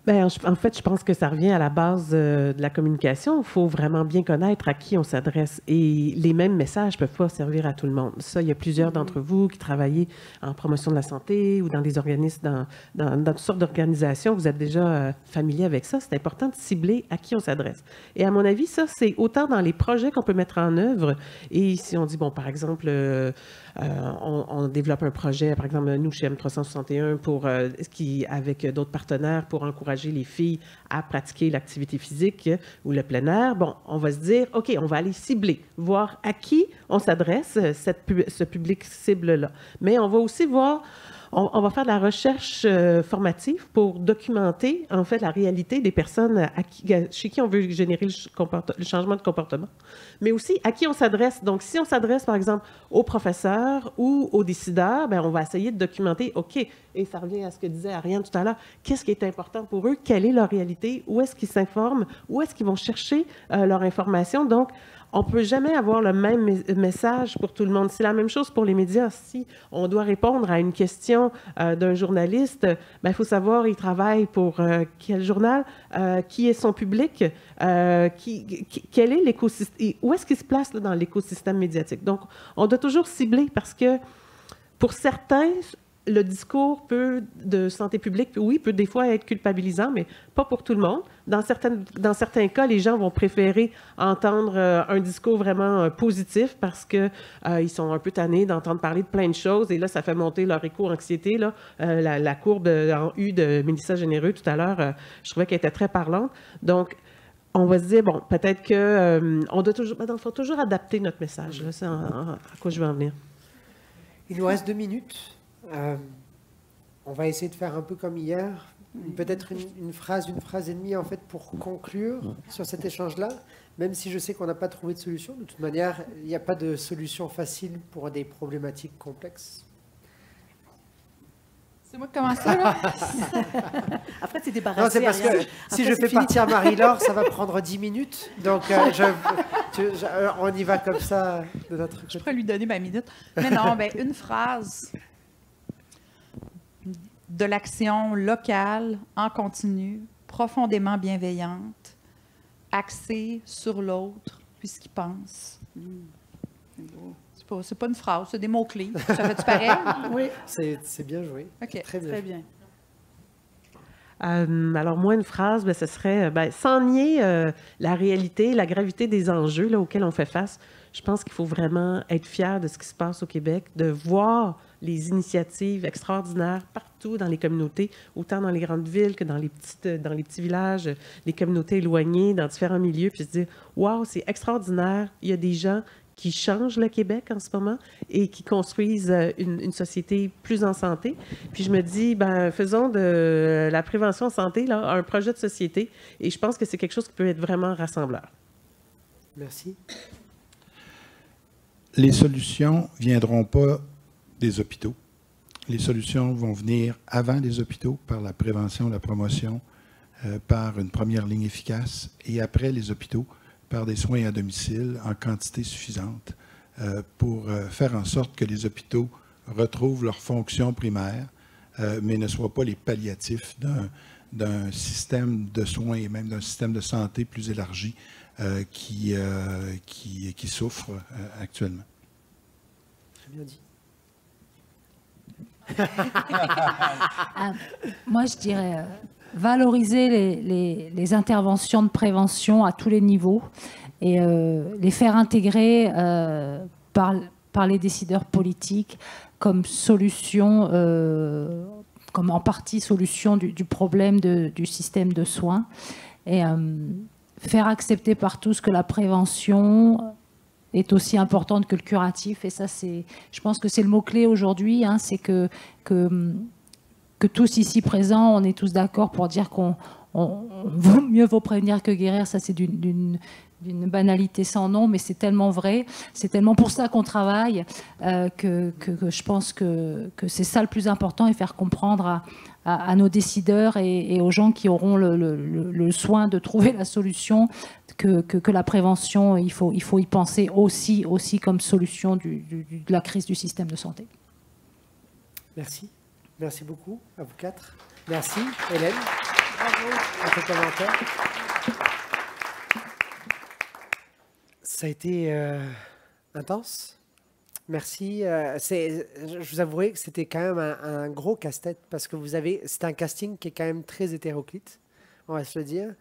Bien, en fait, je pense que ça revient à la base de la communication. Il faut vraiment bien connaître à qui on s'adresse. Et les mêmes messages ne peuvent pas servir à tout le monde. Ça, il y a plusieurs d'entre vous qui travaillez en promotion de la santé ou dans des organismes, dans toutes sortes d'organisations. Vous êtes déjà familier avec ça. C'est important de cibler à qui on s'adresse. Et à mon avis, ça, c'est autant dans les projets qu'on peut mettre en œuvre. Et si on dit, bon, par exemple, on développe un projet, par exemple, nous, chez M361, avec d'autres partenaires pour encourager les filles à pratiquer l'activité physique ou le plein air, bon, on va se dire, OK, on va aller cibler, voir à qui on s'adresse, ce public cible-là. Mais on va aussi voir, on va faire de la recherche formative pour documenter, en fait, la réalité des personnes chez qui on veut générer le changement de comportement, mais aussi à qui on s'adresse. Donc, si on s'adresse, par exemple, aux professeurs ou aux décideurs, bien, on va essayer de documenter, OK, et ça revient à ce que disait Ariane tout à l'heure, qu'est-ce qui est important pour eux, quelle est leur réalité, où est-ce qu'ils s'informent, où est-ce qu'ils vont chercher leur information. Donc, on ne peut jamais avoir le même message pour tout le monde. C'est la même chose pour les médias. Si on doit répondre à une question d'un journaliste, il faut savoir, il travaille pour quel journal, qui est son public, quel est l'écosystème, où est-ce qu'il se place là, dans l'écosystème médiatique. Donc, on doit toujours cibler parce que pour certains, le discours de santé publique, oui, peut des fois être culpabilisant, mais pas pour tout le monde. Dans certains cas, les gens vont préférer entendre un discours vraiment positif parce qu'ils sont un peu tannés d'entendre parler de plein de choses et là, ça fait monter leur éco-anxiété. La courbe en U de Mélissa Généreux tout à l'heure, je trouvais qu'elle était très parlante. Donc, on va se dire, bon, peut-être qu'on doit toujours, il faut toujours adapter notre message. Là, c'est à quoi je veux en venir. Il nous reste 2 minutes. On va essayer de faire un peu comme hier, peut-être une phrase et demie en fait pour conclure sur cet échange-là, même si je sais qu'on n'a pas trouvé de solution. De toute manière, il n'y a pas de solution facile pour des problématiques complexes. C'est moi qui commence ça, là? Après, c'est débarrassé. Non, c'est parce que si je fais partir Marie-Laure, ça va prendre 10 minutes. Donc, on y va comme ça de notre côté. Je pourrais lui donner ma minute. Mais non, bien, une phrase... de l'action locale, en continu, profondément bienveillante, axée sur l'autre, puis ce qu'il pense. C'est beau. C'est pas une phrase, c'est des mots-clés. Ça fait-tu pareil? Oui, C'est bien joué. OK. Très bien. très bien. Alors, moi, une phrase, ben, ce serait sans nier la réalité, la gravité des enjeux là, auxquels on fait face. Je pense qu'il faut vraiment être fier de ce qui se passe au Québec, de voir les initiatives extraordinaires partout dans les communautés, autant dans les grandes villes que dans les petits villages, les communautés éloignées, dans différents milieux, puis se dire « Wow, c'est extraordinaire, il y a des gens qui changent le Québec en ce moment et qui construisent une société plus en santé. » Puis je me dis, ben, faisons de la prévention en santé là, un projet de société et je pense que c'est quelque chose qui peut être vraiment rassembleur. Merci. Les solutions ne viendront pas des hôpitaux. Les solutions vont venir avant les hôpitaux par la prévention, la promotion, par une première ligne efficace et après les hôpitaux par des soins à domicile en quantité suffisante pour faire en sorte que les hôpitaux retrouvent leur fonction primaire, mais ne soient pas les palliatifs d'un système de soins et même d'un système de santé plus élargi qui souffre actuellement. Très bien dit. Moi, je dirais valoriser les interventions de prévention à tous les niveaux et les faire intégrer par les décideurs politiques comme solution, comme en partie solution du problème du système de soins. Et faire accepter par tous que la prévention est aussi importante que le curatif. Et ça, je pense que c'est le mot-clé aujourd'hui, hein, c'est que tous ici présents, on est tous d'accord pour dire mieux vaut prévenir que guérir. Ça, c'est d'une banalité sans nom, mais c'est tellement vrai. C'est tellement pour ça qu'on travaille que je pense que c'est ça le plus important et faire comprendre à nos décideurs et aux gens qui auront le soin de trouver la solution que la prévention, il faut y penser aussi comme solution de la crise du système de santé. Merci. Merci beaucoup à vous quatre. Merci, Hélène. Bravo. À vos commentaires. Ça a été intense. Merci. Je vous avouerai que c'était quand même un gros casse-tête parce que c'est un casting qui est quand même très hétéroclite, on va se le dire.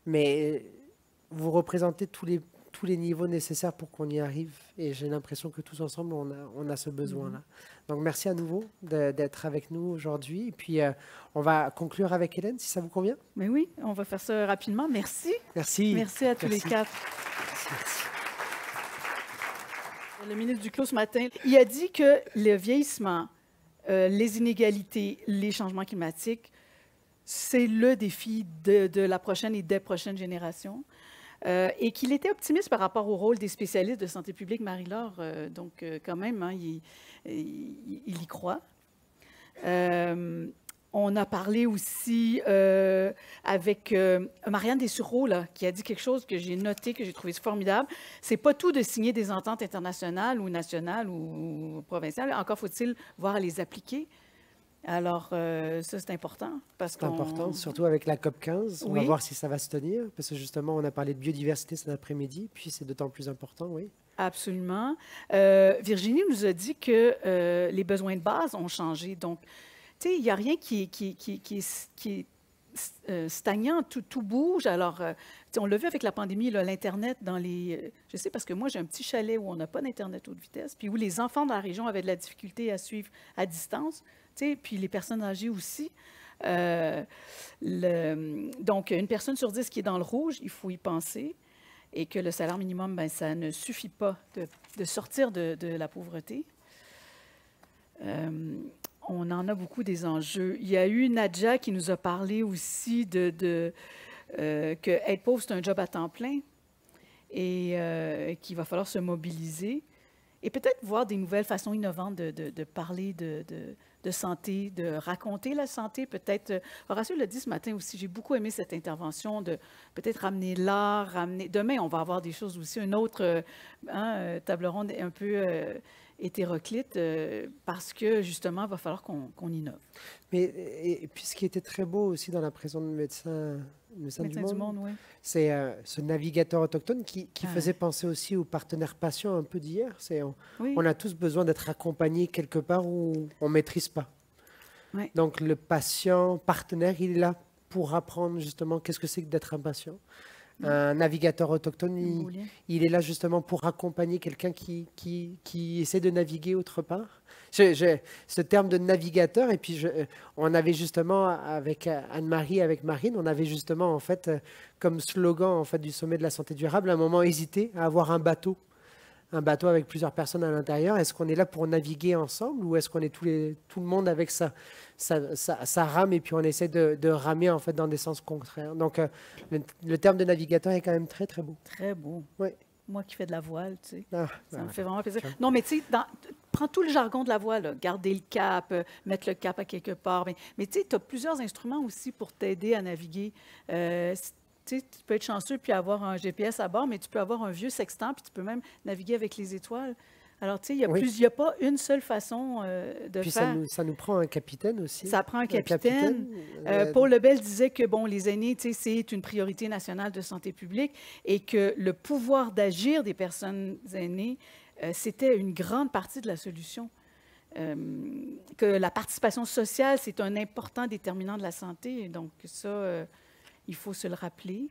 Mais vous représentez tous les niveaux nécessaires pour qu'on y arrive. Et j'ai l'impression que tous ensemble, on a ce besoin-là. Donc, merci à nouveau d'être avec nous aujourd'hui. Et puis, on va conclure avec Hélène, si ça vous convient. Mais oui, on va faire ça rapidement. Merci. Merci. Merci à tous les quatre. Merci. Le ministre Duclos, ce matin, il a dit que le vieillissement, les inégalités, les changements climatiques, c'est le défi de la prochaine et des prochaines générations. Et qu'il était optimiste par rapport au rôle des spécialistes de santé publique, Marie-Laure. Donc, quand même, hein, il y croit. On a parlé aussi avec Marianne Dessureau, là, qui a dit quelque chose que j'ai noté, que j'ai trouvé formidable. C'est pas tout de signer des ententes internationales ou nationales ou provinciales. Encore faut-il voir les appliquer. Alors, ça, c'est important. C'est important, surtout avec la COP15. On va voir si ça va se tenir, parce que justement, on a parlé de biodiversité cet après-midi, puis c'est d'autant plus important, oui. Absolument. Virginie nous a dit que les besoins de base ont changé. Donc, tu sais, il n'y a rien qui est stagnant, tout bouge. Alors, on l'a vu avec la pandémie, l'Internet dans les... je sais parce que moi, j'ai un petit chalet où on n'a pas d'Internet haute vitesse, puis où les enfants dans la région avaient de la difficulté à suivre à distance. Puis les personnes âgées aussi. Donc, une personne sur 10 qui est dans le rouge, il faut y penser. Et que le salaire minimum, ben, ça ne suffit pas de sortir de la pauvreté. On en a beaucoup des enjeux. Il y a eu Nadja qui nous a parlé aussi que être pauvre, c'est un job à temps plein et qu'il va falloir se mobiliser. Et peut-être voir des nouvelles façons innovantes de parler de santé, de raconter la santé. Peut-être, Horacio l'a dit ce matin aussi, j'ai beaucoup aimé cette intervention de peut-être ramener l'art, demain, on va avoir des choses aussi, une autre table ronde un peu hétéroclite parce que, justement, il va falloir qu'on innove. Mais, et puis, ce qui était très beau aussi dans la présence de médecins du monde, oui. c'est ce navigateur autochtone qui Ah. faisait penser aussi aux partenaires patients un peu d'hier. Oui. On a tous besoin d'être accompagnés quelque part où on ne maîtrise pas. Ouais. Donc, le patient partenaire, il est là pour apprendre justement qu'est-ce que c'est que d'être un patient. Un navigateur autochtone, Un beau lien. il est là justement pour accompagner quelqu'un qui essaie de naviguer autre part. Ce terme de navigateur, et puis on avait justement avec Anne-Marie, avec Marine, on avait justement en fait comme slogan en fait du sommet de la santé durable, à un moment hésité à avoir un bateau avec plusieurs personnes à l'intérieur. Est-ce qu'on est là pour naviguer ensemble ou est-ce qu'on est tout le monde avec sa rame et puis on essaie de ramer en fait dans des sens contraires. Donc le terme de navigateur est quand même très très beau. Très beau. Oui. Moi qui fais de la voile, tu sais. Ah, Ça me ah. fait vraiment plaisir. Non, mais tu sais, prends tout le jargon de la voile, là. Garder le cap, mettre le cap à quelque part. Mais tu sais, tu as plusieurs instruments aussi pour t'aider à naviguer. Tu sais, tu peux être chanceux puis avoir un GPS à bord, mais tu peux avoir un vieux sextant puis tu peux même naviguer avec les étoiles. Alors, tu sais, il Oui. n'y a pas une seule façon de Puis faire. ça nous prend un capitaine aussi. Ça prend un capitaine. euh, Paul Lebel disait que bon, les aînés, tu sais, c'est une priorité nationale de santé publique et que le pouvoir d'agir des personnes aînées, c'était une grande partie de la solution. Que la participation sociale, c'est un important déterminant de la santé. Donc ça, il faut se le rappeler.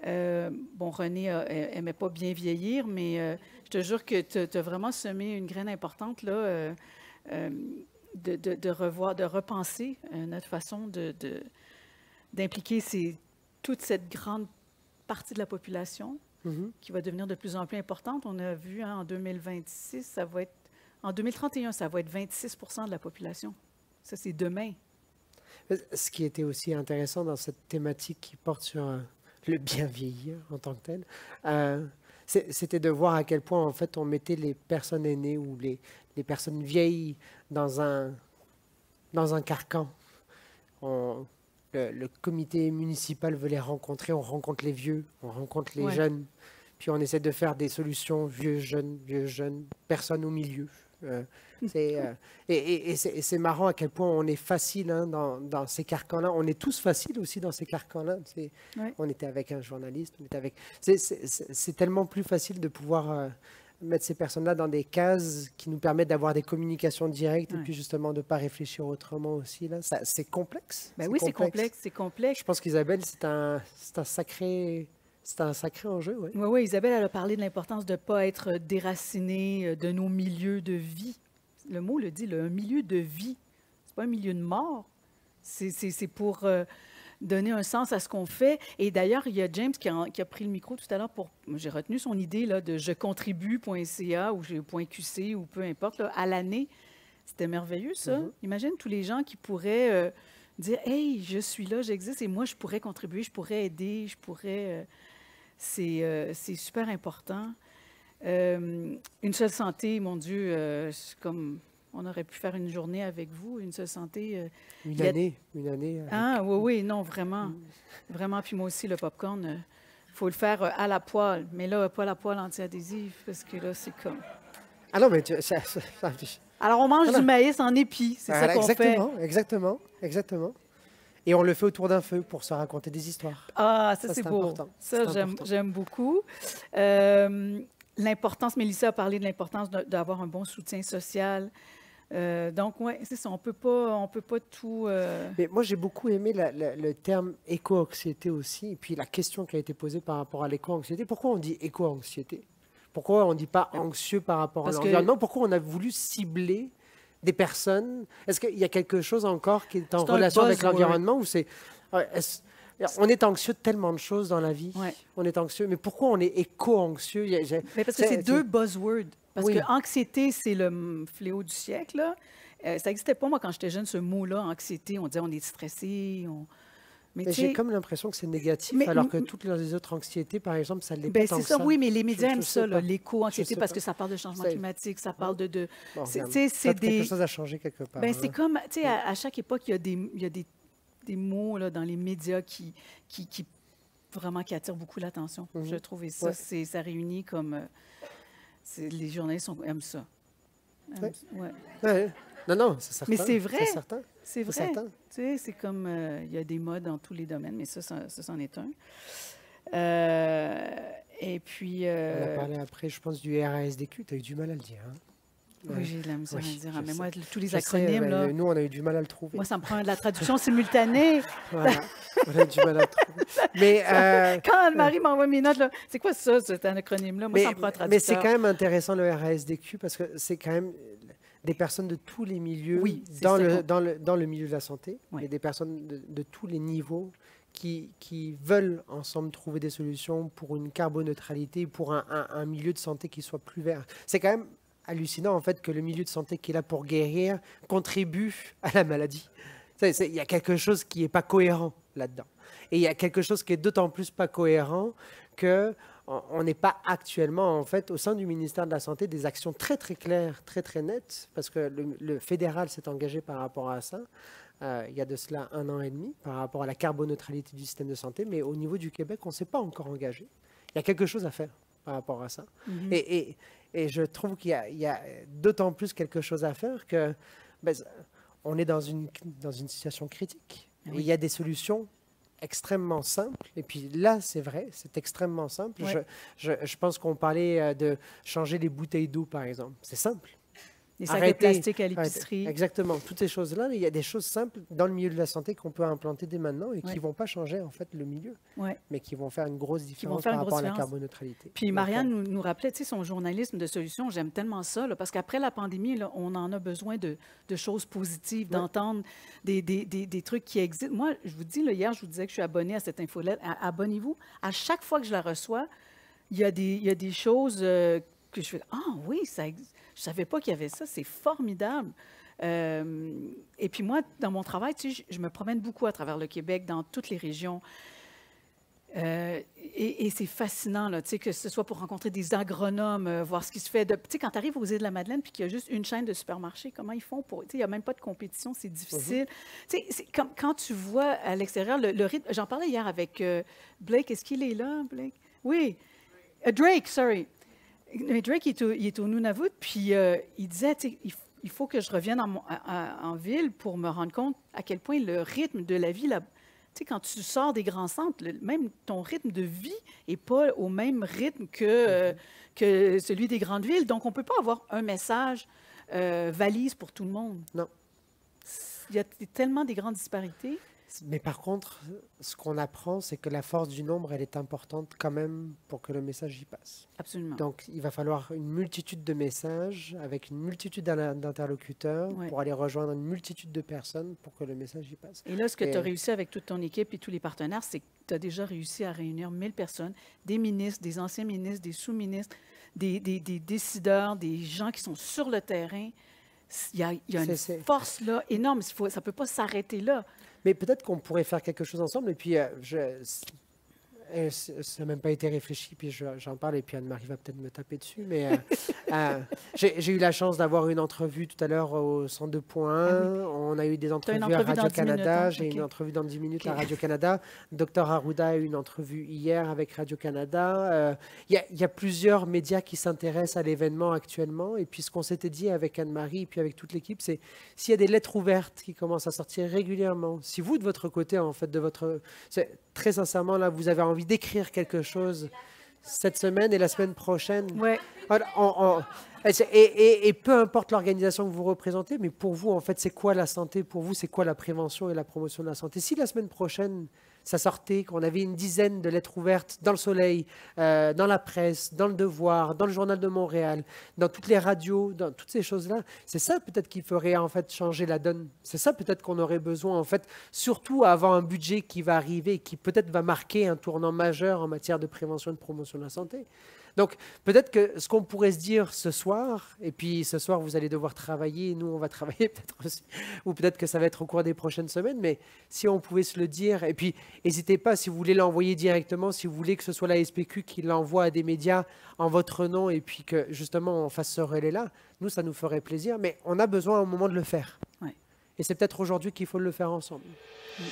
Bon, René n'aimait pas bien vieillir, mais je te jure que tu as vraiment semé une graine importante là, de revoir, de repenser notre façon d'impliquer toute cette grande partie de la population mhm. qui va devenir de plus en plus importante. On a vu en 2026, ça va être, en 2031, ça va être 26 % de la population. Ça, c'est demain. Ce qui était aussi intéressant dans cette thématique qui porte sur le bien vieillir en tant que tel, c'était de voir à quel point en fait on mettait les personnes aînées ou les personnes vieilles dans un carcan. Le comité municipal veut les rencontrer, on rencontre les vieux, on rencontre les Ouais. jeunes, puis on essaie de faire des solutions vieux, jeunes, personnes au milieu. Et c'est marrant à quel point on est facile hein, dans ces carcans-là. On est tous faciles aussi dans ces carcans-là. Ouais. On était avec un journaliste, on était avec. C'est tellement plus facile de pouvoir mettre ces personnes-là dans des cases qui nous permettent d'avoir des communications directes et Ouais. puis justement de ne pas réfléchir autrement aussi. Là. C'est complexe. Ben oui, c'est complexe, c'est complexe. Je pense qu'Isabelle, c'est un sacré enjeu. Ouais. Oui, oui, Isabelle, elle a parlé de l'importance de ne pas être déraciné de nos milieux de vie. Le mot le dit, un milieu de vie. C'est pas un milieu de mort. C'est pour donner un sens à ce qu'on fait. Et d'ailleurs, il y a James qui a pris le micro tout à l'heure pour... J'ai retenu son idée là, de jecontribue.ca ou .qc ou peu importe, là, à l'année. C'était merveilleux, ça. Mhm. Imagine tous les gens qui pourraient dire « Hey, je suis là, j'existe et moi, je pourrais contribuer, je pourrais aider, je pourrais... c'est super important. Une seule santé, mon Dieu, c'est comme on aurait pu faire une journée avec vous, une seule santé. Une il y a- année. Avec- Ah, oui, oui, non, vraiment. Vraiment, puis moi aussi, le popcorn, il faut le faire à la poêle. Mais là, pas à la poêle anti-adhésive, parce que là, c'est comme... Ah non, mais Alors, on mange Voilà. du maïs en épi, c'est ça qu'on fait. Exactement. Et on le fait autour d'un feu pour se raconter des histoires. Ah, ça, Ça, c'est c'est beau. important. Ça, C'est important. j'aime beaucoup. L'importance, Mélissa a parlé de l'importance d'avoir un bon soutien social. Donc, oui, c'est ça. On peut pas tout... Mais moi, j'ai beaucoup aimé le terme éco-anxiété aussi, et puis la question qui a été posée par rapport à l'éco-anxiété. Pourquoi on dit éco-anxiété? Pourquoi on ne dit pas anxieux par rapport à Parce que- l'environnement? Pourquoi on a voulu cibler des personnes? Est-ce qu'il y a quelque chose encore qui est en C'est un relation avec buzzword. l'environnement ou c'est... Ouais, on est anxieux de tellement de choses dans la vie. Ouais. On est anxieux. Mais pourquoi on est éco-anxieux? Mais parce que c'est deux buzzwords. Parce Oui. que anxiété, c'est le fléau du siècle. Là. Ça n'existait pas, moi, quand j'étais jeune, ce mot-là, anxiété. On disait on est stressé. Mais Mais tu j'ai sais, comme l'impression que c'est négatif, mais- alors que toutes les autres anxiétés, par exemple, ça l'est ben, pas tant c'est que ça, ça. oui, mais les médias Je aiment sais ça, là, pas. l'éco-anxiété, Je sais parce pas. que ça parle de changement C'est- climatique, ça parle de Bon, c'est- regarde, tu sais, c'est peut-être quelque des... chose à changer quelque part. Ben, hein. c'est comme, tu sais, à chaque époque, il y a des mots là, dans les médias qui vraiment qui attirent beaucoup l'attention, Mhm. je trouve. Et ça, Ouais. ça réunit comme... les journalistes aiment ça. Ouais. Ouais. Ouais. Non, c'est certain. Mais c'est vrai. C'est certain. C'est vrai. certain. Tu sais, c'est comme, il y a des modes dans tous les domaines, mais ça c'en est un. Et puis... On a parlé après, je pense, du RASDQ. Tu as eu du mal à le dire. Hein? Oui, j'ai de la misère Oui, à le dire. je Mais sais. moi, tous les Je sais, acronymes, là, nous, on a eu du mal à le trouver. moi, ça me prend de la traduction simultanée. Voilà. On a eu du mal à le trouver. Mais, Quand Anne-Marie m'envoie mes notes, là, c'est quoi ça, cet acronyme-là? Moi, ça me prend un traducteur. mais c'est quand même intéressant, le RASDQ, parce que c'est quand même des personnes de tous les milieux Oui, c'est dans, ça dans le milieu de la santé, Oui. et des personnes de tous les niveaux qui veulent ensemble trouver des solutions pour une carboneutralité, pour un milieu de santé qui soit plus vert. C'est quand même hallucinant, en fait, que le milieu de santé qui est là pour guérir contribue à la maladie. Il y a quelque chose qui n'est pas cohérent là-dedans. Et il y a quelque chose qui est d'autant plus pas cohérent que on n'est pas actuellement, en fait, au sein du ministère de la Santé, des actions très, très claires, très, très nettes, parce que le fédéral s'est engagé par rapport à ça, il y a de cela 1 an et demi, par rapport à la carboneutralité du système de santé, mais au niveau du Québec, on ne s'est pas encore engagé. Il y a quelque chose à faire par rapport à ça. Et je trouve qu'il y a d'autant plus quelque chose à faire que on est dans une situation critique. Oui. Et il y a des solutions extrêmement simples. Et puis là, c'est vrai, c'est extrêmement simple. Ouais. Je pense qu'on parlait de changer les bouteilles d'eau, par exemple. C'est simple. Les sacs de Arrêtez. plastique à l'épicerie. Exactement. Toutes ces choses-là, il y a des choses simples dans le milieu de la santé qu'on peut implanter dès maintenant et qui Ouais. ne vont pas changer, en fait, le milieu, Ouais. mais qui vont faire une grosse différence faire par une rapport à grosse la différence. carboneutralité. Puis Donc, Marianne nous rappelait, tu sais, son journalisme de solutions, j'aime tellement ça, là, parce qu'après la pandémie, là, on en a besoin de choses positives, Ouais. d'entendre des trucs qui existent. Moi, je vous dis, là, hier, je vous disais que je suis abonnée à cette infolette. Abonnez-vous. À chaque fois que je la reçois, il y a des choses que je fais « Ah oui, ça existe. Je ne savais pas qu'il y avait ça. C'est formidable. » Et puis moi, dans mon travail, tu sais, je me promène beaucoup à travers le Québec, dans toutes les régions. Et c'est fascinant, là, tu sais, que ce soit pour rencontrer des agronomes, voir ce qui se fait. Tu sais, quand tu arrives aux Îles-de-la-Madeleine puis qu'il y a juste une chaîne de supermarchés, comment ils font pour... Tu sais, il n'y a même pas de compétition, c'est difficile. Tu sais, c'est comme quand tu vois à l'extérieur le rythme... J'en parlais hier avec Blake. Est-ce qu'il est là, Blake? Oui. Drake, sorry. Mais Drake, il est au Nunavut, puis il disait, tu sais, il faut que je revienne en ville pour me rendre compte à quel point le rythme de la vie, là, tu sais, quand tu sors des grands centres, même ton rythme de vie n'est pas au même rythme que celui des grandes villes. Donc, on ne peut pas avoir un message valise pour tout le monde. Non. Il y a tellement des grandes disparités. Mais par contre, ce qu'on apprend, c'est que la force du nombre, elle est importante quand même pour que le message y passe. Absolument. Donc, il va falloir une multitude de messages avec une multitude d'interlocuteurs Ouais. pour aller rejoindre une multitude de personnes pour que le message y passe. Et là, ce que Et- tu as réussi avec toute ton équipe et tous les partenaires, c'est que tu as déjà réussi à réunir 1000 personnes, des ministres, des anciens ministres, des sous-ministres, des décideurs, des gens qui sont sur le terrain. Il y a une C'est- force là énorme. Ça ne peut pas s'arrêter là. Mais peut-être qu'on pourrait faire quelque chose ensemble. Et puis, ça n'a même pas été réfléchi. Puis j'en parle et puis Anne-Marie va peut-être me taper dessus. Mais j'ai eu la chance d'avoir une entrevue tout à l'heure au Centre de Points. On a eu des entrevues à entrevue dans 10 Radio-Canada. minutes, hein? J'ai OK. une entrevue dans 10 minutes OK. à Radio-Canada. Dr Arruda a eu une entrevue hier avec Radio-Canada. Il y a plusieurs médias qui s'intéressent à l'événement actuellement. Et puis ce qu'on s'était dit avec Anne-Marie et puis avec toute l'équipe, c'est s'il y a des lettres ouvertes qui commencent à sortir régulièrement, si vous, de votre côté, en fait, très sincèrement, là, vous avez envie d'écrire quelque chose cette semaine et la semaine prochaine, Ouais. voilà, et peu importe l'organisation que vous représentez, mais pour vous, en fait, c'est quoi la santé? Pour vous, c'est quoi la prévention et la promotion de la santé? Si la semaine prochaine, ça sortait, qu'on avait une dizaine de lettres ouvertes dans le Soleil, dans la presse, dans le Devoir, dans le Journal de Montréal, dans toutes les radios, dans toutes ces choses-là, c'est ça peut-être qui ferait en fait changer la donne. C'est ça peut-être qu'on aurait besoin en fait, surtout avant un budget qui va arriver et qui peut-être va marquer un tournant majeur en matière de prévention et de promotion de la santé. Donc, peut-être que ce qu'on pourrait se dire ce soir, et puis ce soir, vous allez devoir travailler, nous, on va travailler peut-être aussi, ou peut-être que ça va être au cours des prochaines semaines, mais si on pouvait se le dire, et puis n'hésitez pas, si vous voulez l'envoyer directement, si vous voulez que ce soit la SPQ qui l'envoie à des médias en votre nom, et puis que justement on fasse ce relais-là, nous, ça nous ferait plaisir, mais on a besoin à un moment de le faire. Ouais. Et c'est peut-être aujourd'hui qu'il faut le faire ensemble. Mm.